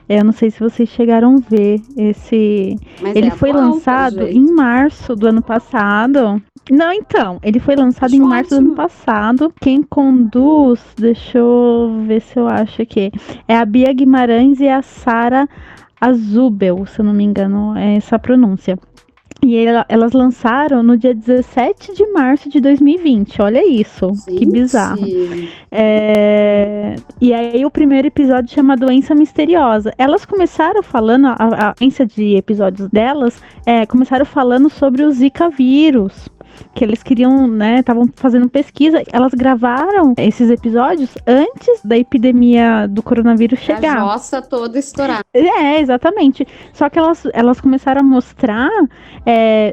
Eu não sei se vocês chegaram a ver esse. Mas ele foi lançado em março do ano passado. Não, então. Ele foi lançado em março do ano passado. Quem conduz, deixa eu ver se eu acho aqui. É a Bia Guimarães e a Sara Azubel, se eu não me engano, é essa a pronúncia. E elas lançaram no dia 17 de março de 2020. Olha isso, gente, que bizarro. E aí o primeiro episódio chama Doença Misteriosa. Elas começaram falando, a sequência de episódios delas, começaram falando sobre o Zika vírus. Que eles queriam, né, estavam fazendo pesquisa. Elas gravaram esses episódios antes da epidemia do coronavírus chegar. A jossa toda estourada. Exatamente. Só que elas começaram a mostrar,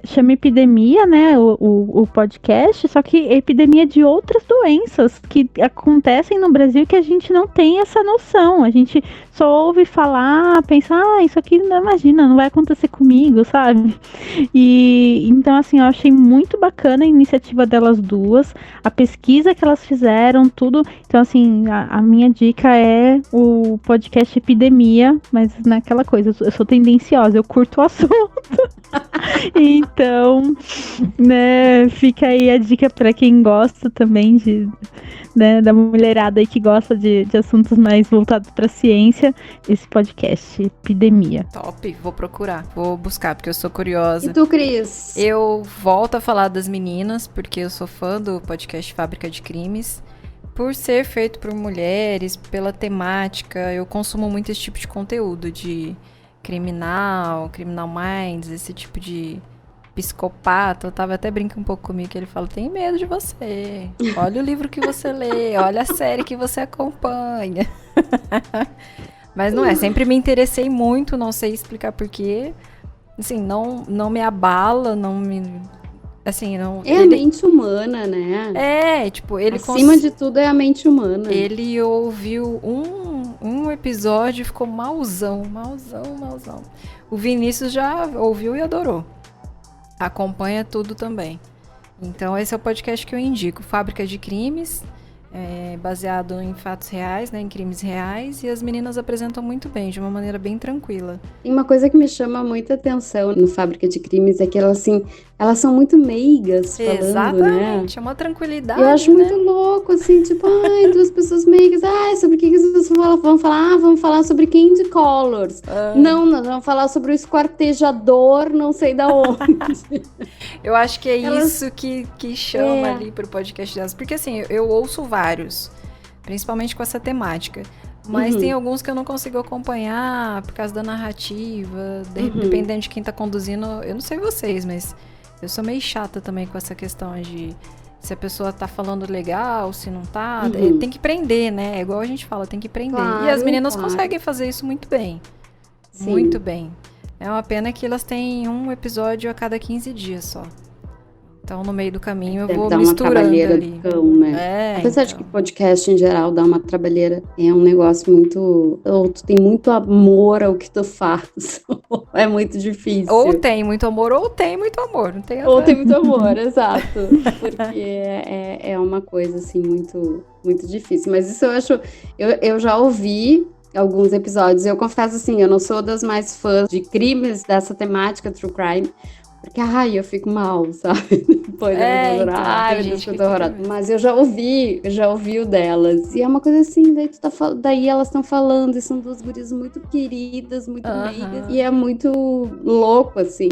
chama Epidemia, né, o podcast, só que epidemia de outras doenças que acontecem no Brasil que a gente não tem essa noção. A gente só ouve falar, pensa, isso aqui não imagina, não vai acontecer comigo, sabe? E então, assim, eu achei muito bacana a iniciativa delas duas, a pesquisa que elas fizeram, tudo. Então, assim, a minha dica é o podcast Epidemia, mas naquela coisa, eu sou tendenciosa, eu curto o assunto. Então, né, fica aí a dica para quem gosta também da mulherada aí que gosta de assuntos mais voltados para ciência, esse podcast Epidemia. Top, vou procurar, vou buscar, porque eu sou curiosa. E tu, Cris? Eu volto a falar das meninas, porque eu sou fã do podcast Fábrica de Crimes. Por ser feito por mulheres, pela temática, eu consumo muito esse tipo de conteúdo, de criminal minds, esse tipo de psicopata. Eu tava até brincando um pouco comigo, que ele fala, tem medo de você, olha o livro que você lê, olha a série que você acompanha. Mas não é, sempre me interessei muito, não sei explicar porquê, assim, não me abala, não me... Assim, não, a mente humana, né? Tipo, ele... Acima de tudo é a mente humana. Ele ouviu um episódio e ficou malzão. O Vinícius já ouviu e adorou. Acompanha tudo também. Então esse é o podcast que eu indico, Fábrica de Crimes, baseado em fatos reais, né, em crimes reais, e as meninas apresentam muito bem, de uma maneira bem tranquila. E uma coisa que me chama muita atenção no Fábrica de Crimes é que elas são muito meigas falando, Exatamente, né? é uma tranquilidade, Eu acho né? muito louco, assim, tipo, ai, duas pessoas meigas, sobre o que vocês vão falar? Vamos falar sobre Candy Colors. Não, nós vamos falar sobre o esquartejador, não sei da onde. Eu acho que é isso que chama ali pro podcast delas, porque assim, eu ouço vários, principalmente com essa temática, mas tem alguns que eu não consigo acompanhar por causa da narrativa, dependendo de quem tá conduzindo. Eu não sei vocês, mas eu sou meio chata também com essa questão de se a pessoa tá falando legal, se não tá. Tem que prender, né? É igual a gente fala, tem que prender. Claro, e as meninas conseguem fazer isso muito bem. Sim. Muito bem. É uma pena que elas têm um episódio a cada 15 dias só. Então, no meio do caminho, eu vou misturando ali. Do cão, né? Apesar de que podcast, em geral, dá uma trabalheira. É um negócio muito... Ou tu tem muito amor ao que tu faz. É muito difícil. Ou tem muito amor, ou tem muito amor. Não tem ou tem muito amor, exato. Porque é uma coisa, assim, muito, muito difícil. Mas isso eu acho... Eu já ouvi alguns episódios. Eu confesso, assim, eu não sou das mais fãs de crimes dessa temática, true crime. Porque, eu fico mal, sabe? Depois eu tô horrorada. Mas eu já ouvi o delas. E é uma coisa assim, daí elas estão falando, e são duas gurias muito queridas, muito meigas. E é muito louco, assim,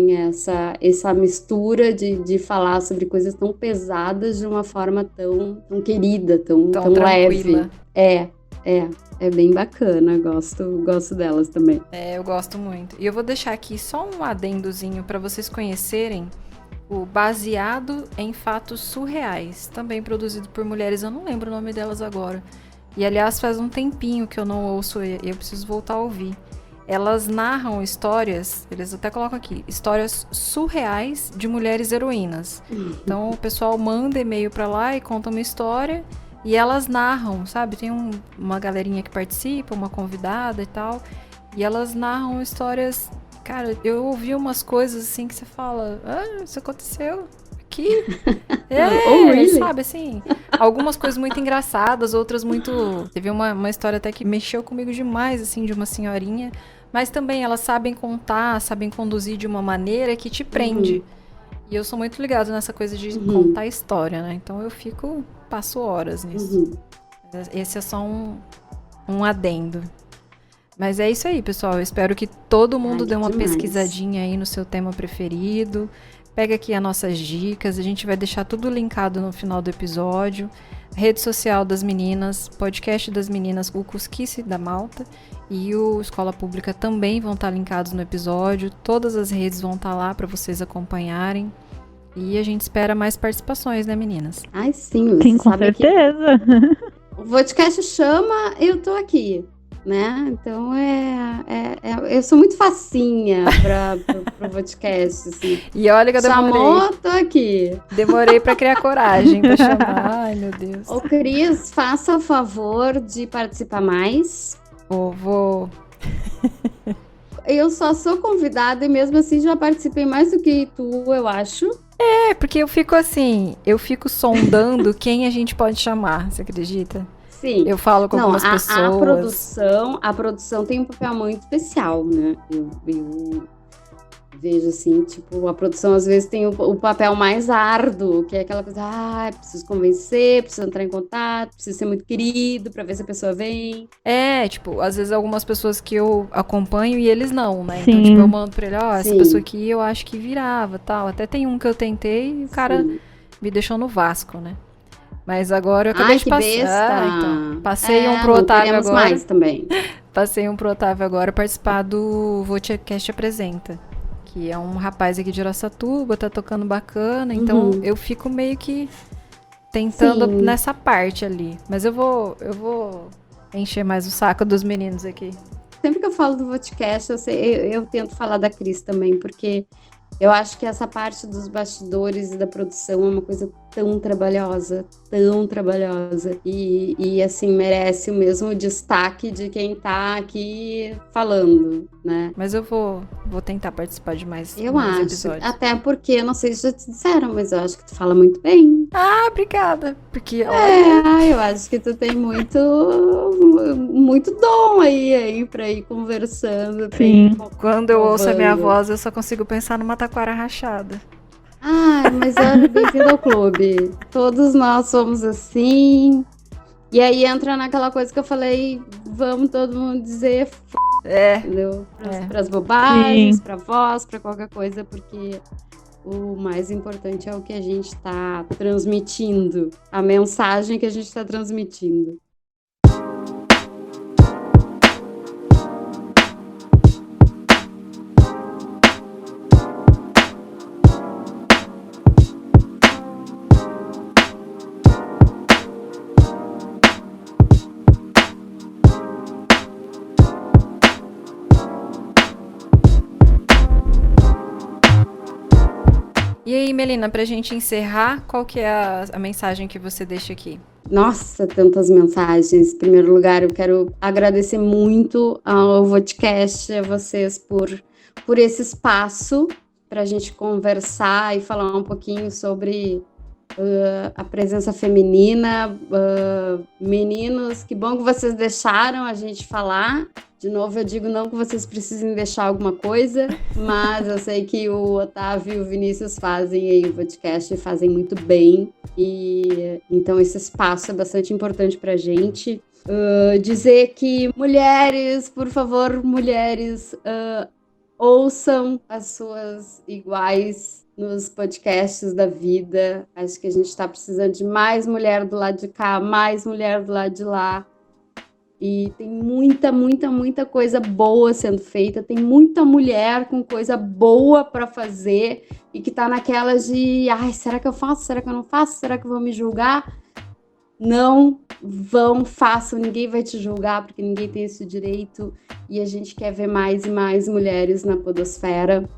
essa mistura de falar sobre coisas tão pesadas de uma forma tão querida, tão leve. É bem bacana, eu gosto delas também. Eu gosto muito. E eu vou deixar aqui só um adendozinho para vocês conhecerem o Baseado em Fatos Surreais, também produzido por mulheres, eu não lembro o nome delas agora. E aliás, faz um tempinho que eu não ouço e eu preciso voltar a ouvir. Elas narram histórias, eles até colocam aqui, histórias surreais de mulheres heroínas. Então o pessoal manda e-mail para lá e conta uma história. E elas narram, sabe? Tem uma galerinha que participa, uma convidada e tal. E elas narram histórias... Cara, eu ouvi umas coisas assim que você fala... isso aconteceu aqui? Really? Sabe assim? Algumas coisas muito engraçadas, outras muito... Teve uma história até que mexeu comigo demais, assim, de uma senhorinha. Mas também elas sabem contar, sabem conduzir de uma maneira que te prende. E eu sou muito ligada nessa coisa de contar história, né? Então eu passo horas nisso. Esse é só um adendo. Mas é isso aí, pessoal. Eu espero que todo mundo dê uma pesquisadinha aí no seu tema preferido. Pega aqui as nossas dicas. A gente vai deixar tudo linkado no final do episódio. Rede social das meninas, podcast das meninas, o Cusquice da Malta e o Escola Pública também vão estar linkados no episódio. Todas as redes vão estar lá para vocês acompanharem. E a gente espera mais participações, né, meninas? Ai, sim. Sim, com certeza. O podcast chama Eu Tô Aqui, né? Então, eu sou muito facinha pro podcast, assim. E olha que eu demorei. Chamou, tô aqui. Demorei pra criar coragem pra chamar. Ai, meu Deus. Ô, Cris, faça o favor de participar mais. Vou. Eu só sou convidada e mesmo assim já participei mais do que tu, eu acho. Porque eu fico sondando quem a gente pode chamar, você acredita? Sim. Eu falo com algumas pessoas. A produção tem um papel muito especial, né? Eu vejo assim, tipo, a produção às vezes tem o papel mais árduo, que é aquela coisa, preciso convencer, preciso entrar em contato, preciso ser muito querido pra ver se a pessoa vem. Tipo, às vezes algumas pessoas que eu acompanho e eles não, né? Sim. Então, tipo, eu mando pra ele, essa pessoa aqui eu acho que virava, tal. Até tem um que eu tentei e o cara me deixou no Vasco, né? Mas agora eu acabei de passar. Então, passei um pro Otávio agora. Mais também. Passei um pro Otávio agora participar do Vodcast Apresenta. Que é um rapaz aqui de Araçatuba, tá tocando bacana, então eu fico meio que tentando nessa parte ali. Mas eu vou encher mais o saco dos meninos aqui. Sempre que eu falo do podcast, eu tento falar da Cris também, porque Eu acho que essa parte dos bastidores e da produção é uma coisa tão trabalhosa, e assim, merece o mesmo destaque de quem tá aqui falando, né? Mas eu vou tentar participar de mais episódios. Até porque, não sei se já te disseram, mas eu acho que tu fala muito bem. Ah, obrigada. Porque, olha... eu acho que tu tem muito dom aí pra ir conversando. Sim. Quando eu ouço a minha voz, eu só consigo pensar numa taquara rachada. Ah, mas olha, bem-vindo ao clube. Todos nós somos assim. E aí entra naquela coisa que eu falei, vamos todo mundo dizer entendeu? Pras bobagens, pra voz, pra qualquer coisa, porque o mais importante é o que a gente tá transmitindo, a mensagem que a gente tá transmitindo. E aí, Melina, pra gente encerrar, qual que é a mensagem que você deixa aqui? Nossa, tantas mensagens. Em primeiro lugar, eu quero agradecer muito ao podcast, a vocês por esse espaço para a gente conversar e falar um pouquinho sobre a presença feminina. Meninos, que bom que vocês deixaram a gente falar. De novo, eu digo não que vocês precisem deixar alguma coisa, mas eu sei que o Otávio e o Vinícius fazem aí o podcast e fazem muito bem. E então esse espaço é bastante importante pra gente. Dizer que mulheres, por favor, mulheres, ouçam as suas iguais nos podcasts da vida. Acho que a gente está precisando de mais mulher do lado de cá, mais mulher do lado de lá. E tem muita coisa boa sendo feita, tem muita mulher com coisa boa para fazer e que tá naquelas de, será que eu faço? Será que eu não faço? Será que vão me julgar? Não façam, ninguém vai te julgar, porque ninguém tem esse direito, e a gente quer ver mais e mais mulheres na podosfera.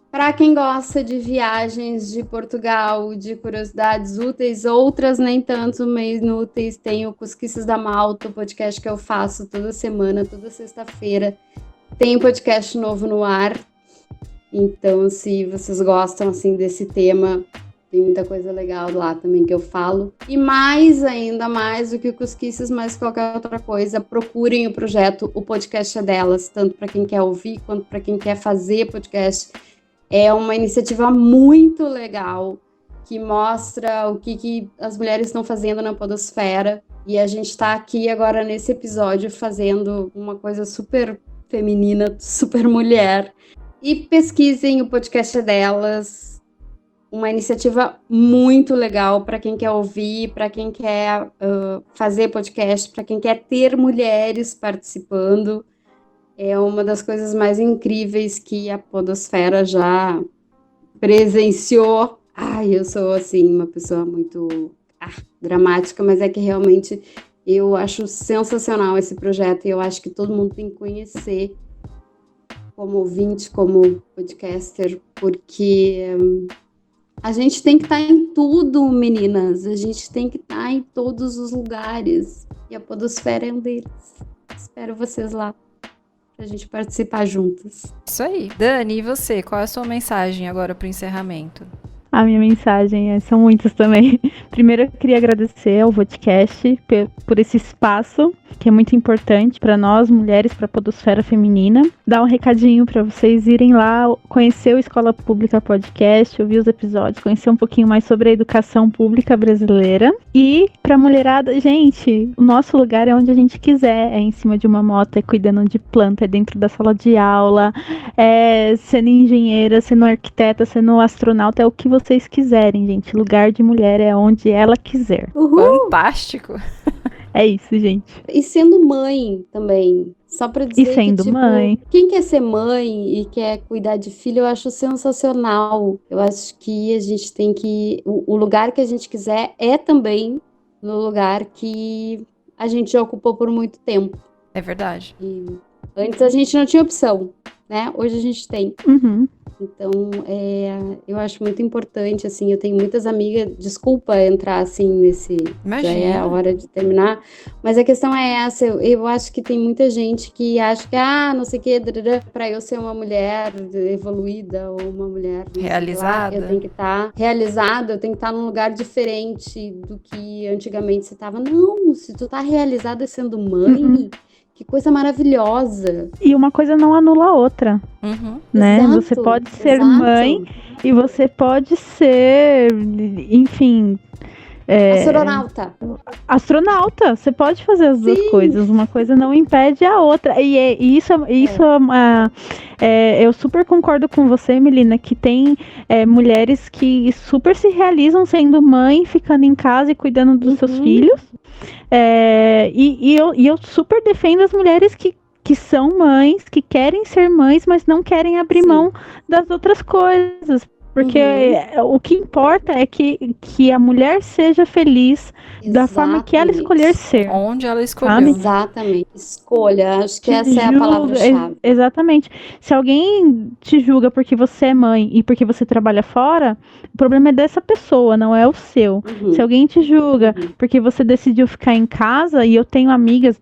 Para quem gosta de viagens de Portugal, de curiosidades úteis, outras nem tanto, mas inúteis, tem o Cosquices da Malta, o podcast que eu faço toda semana, toda sexta-feira. Tem podcast novo no ar. Então, se vocês gostam assim desse tema, tem muita coisa legal lá também que eu falo. E ainda mais do que o Cosquices, mais qualquer outra coisa, procurem o projeto O Podcast é Delas, tanto para quem quer ouvir quanto para quem quer fazer podcast. É uma iniciativa muito legal, que mostra o que as mulheres estão fazendo na podosfera. E a gente está aqui agora nesse episódio fazendo uma coisa super feminina, super mulher. E pesquisem, o podcast delas. Uma iniciativa muito legal para quem quer ouvir, para quem quer fazer podcast, para quem quer ter mulheres participando. É uma das coisas mais incríveis que a podosfera já presenciou. Eu sou, assim, uma pessoa muito dramática, mas é que realmente eu acho sensacional esse projeto e eu acho que todo mundo tem que conhecer como ouvinte, como podcaster, porque a gente tem que estar em tudo, meninas. A gente tem que estar em todos os lugares. E a podosfera é um deles. Espero vocês lá, pra gente participar juntas. Isso aí. Dani, e você? Qual é a sua mensagem agora pro encerramento? A minha mensagem são muitas também. Primeiro, eu queria agradecer ao podcast por esse espaço, que é muito importante para nós, mulheres, para a podosfera feminina. Dar um recadinho para vocês irem lá, conhecer o Escola Pública Podcast, ouvir os episódios, conhecer um pouquinho mais sobre a educação pública brasileira. E para a mulherada, gente, o nosso lugar é onde a gente quiser. É em cima de uma moto, é cuidando de planta, é dentro da sala de aula, é sendo engenheira, sendo arquiteta, sendo astronauta, é o que vocês quiserem, gente. Lugar de mulher é onde ela quiser. Uhul. Fantástico! É isso, gente. E sendo mãe também. Só pra dizer mãe. Quem quer ser mãe e quer cuidar de filho, eu acho sensacional. Eu acho que a gente tem que... O lugar que a gente quiser é também no lugar que a gente já ocupou por muito tempo. É verdade. E antes a gente não tinha opção, né? Hoje a gente tem. Uhum. Então, eu acho muito importante, assim, eu tenho muitas amigas, desculpa entrar, assim, nesse... Imagina. Já é a hora de terminar, mas a questão é essa, eu acho que tem muita gente que acha que, não sei o que, pra eu ser uma mulher evoluída ou uma mulher... Realizada. Eu tenho que estar realizada, eu tenho que estar num lugar diferente do que antigamente você estava. Não, se tu tá realizada sendo mãe... Que coisa maravilhosa. E uma coisa não anula a outra, né? Exato, você pode ser mãe e você pode ser, enfim... Astronauta, você pode fazer as duas coisas, uma coisa não impede a outra, e isso eu super concordo com você, Melina, que tem mulheres que super se realizam sendo mãe, ficando em casa e cuidando dos seus filhos, e eu super defendo as mulheres que são mães, que querem ser mães, mas não querem abrir mão das outras coisas. Porque o que importa é que a mulher seja feliz da forma que ela escolher ser. Onde ela escolheu. Sabe? Exatamente. Escolha. Acho que essa é a palavra-chave. Exatamente. Se alguém te julga porque você é mãe e porque você trabalha fora, o problema é dessa pessoa, não é o seu. Se alguém te julga porque você decidiu ficar em casa, e eu tenho amigas,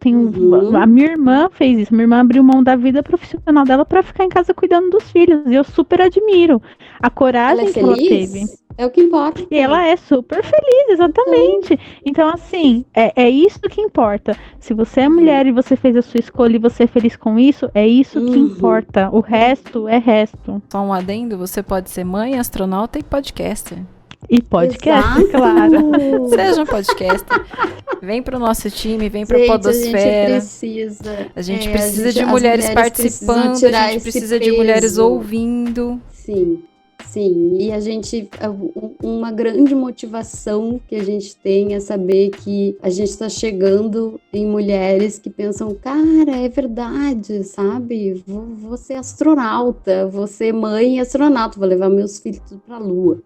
a minha irmã fez isso. Minha irmã abriu mão da vida profissional dela para ficar em casa cuidando dos filhos. E eu super admiro a coragem que ela teve. É o que importa. E ela é super feliz, exatamente. Então, assim, é isso que importa. Se você é mulher e você fez a sua escolha e você é feliz com isso, é isso que importa. O resto é resto. Só um adendo, você pode ser mãe, astronauta e podcaster. E podcast, claro. Seja um podcaster. Vem pro nosso time, vem pra Podosfera. A gente precisa de mulheres participando, a gente precisa de mulheres ouvindo. Sim, e uma grande motivação que a gente tem é saber que a gente está chegando em mulheres que pensam, cara, é verdade, sabe? Vou ser astronauta, vou ser mãe astronauta, vou levar meus filhos tudo pra Lua.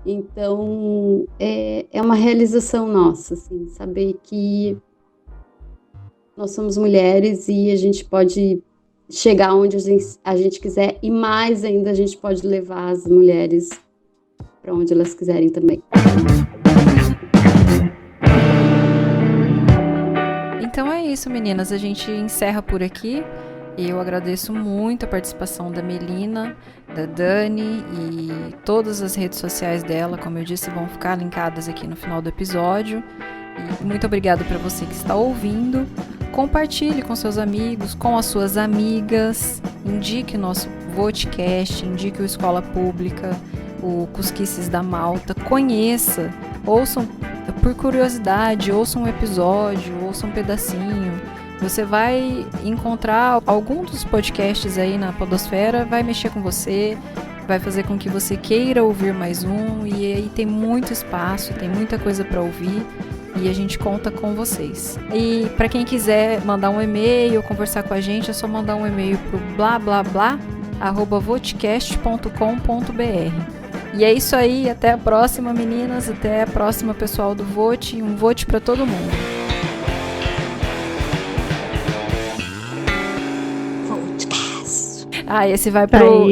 Então, é uma realização nossa, assim, saber que nós somos mulheres e a gente pode chegar onde a gente quiser, e mais ainda a gente pode levar as mulheres para onde elas quiserem também. Então é isso, meninas, a gente encerra por aqui. Eu agradeço muito a participação da Melina, da Dani e todas as redes sociais dela, como eu disse, vão ficar linkadas aqui no final do episódio. E muito obrigada para você que está ouvindo. Compartilhe com seus amigos, com as suas amigas, indique o nosso podcast, indique o Escola Pública, o Cusquices da Malta, conheça, ouçam por curiosidade, ouçam um episódio, ouçam um pedacinho. Você vai encontrar algum dos podcasts aí na Podosfera, vai mexer com você, vai fazer com que você queira ouvir mais um, e aí tem muito espaço, tem muita coisa para ouvir. E a gente conta com vocês. E para quem quiser mandar um e-mail, conversar com a gente, é só mandar um e-mail pro blablablá@votecast.com.br. E é isso aí, até a próxima, meninas, até a próxima, pessoal do Vote, um vote para todo mundo. Votecast. Esse vai pro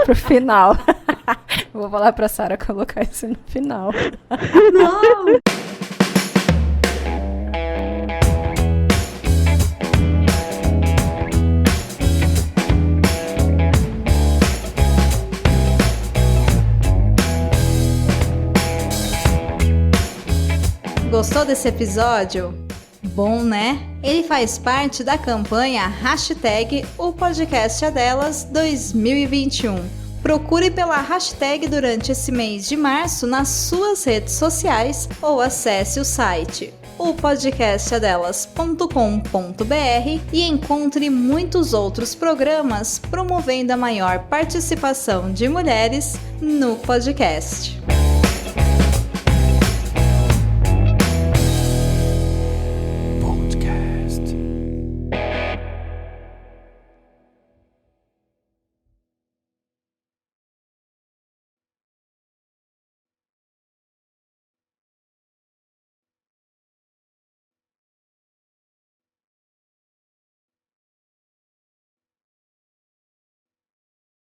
pro final. Vou falar pra Sara colocar isso no final. Não! Gostou desse episódio? Bom, né? Ele faz parte da campanha #O Podcast é Delas 2021. Procure pela hashtag durante esse mês de março nas suas redes sociais ou acesse o site opodcastadelas.com.br e encontre muitos outros programas promovendo a maior participação de mulheres no podcast.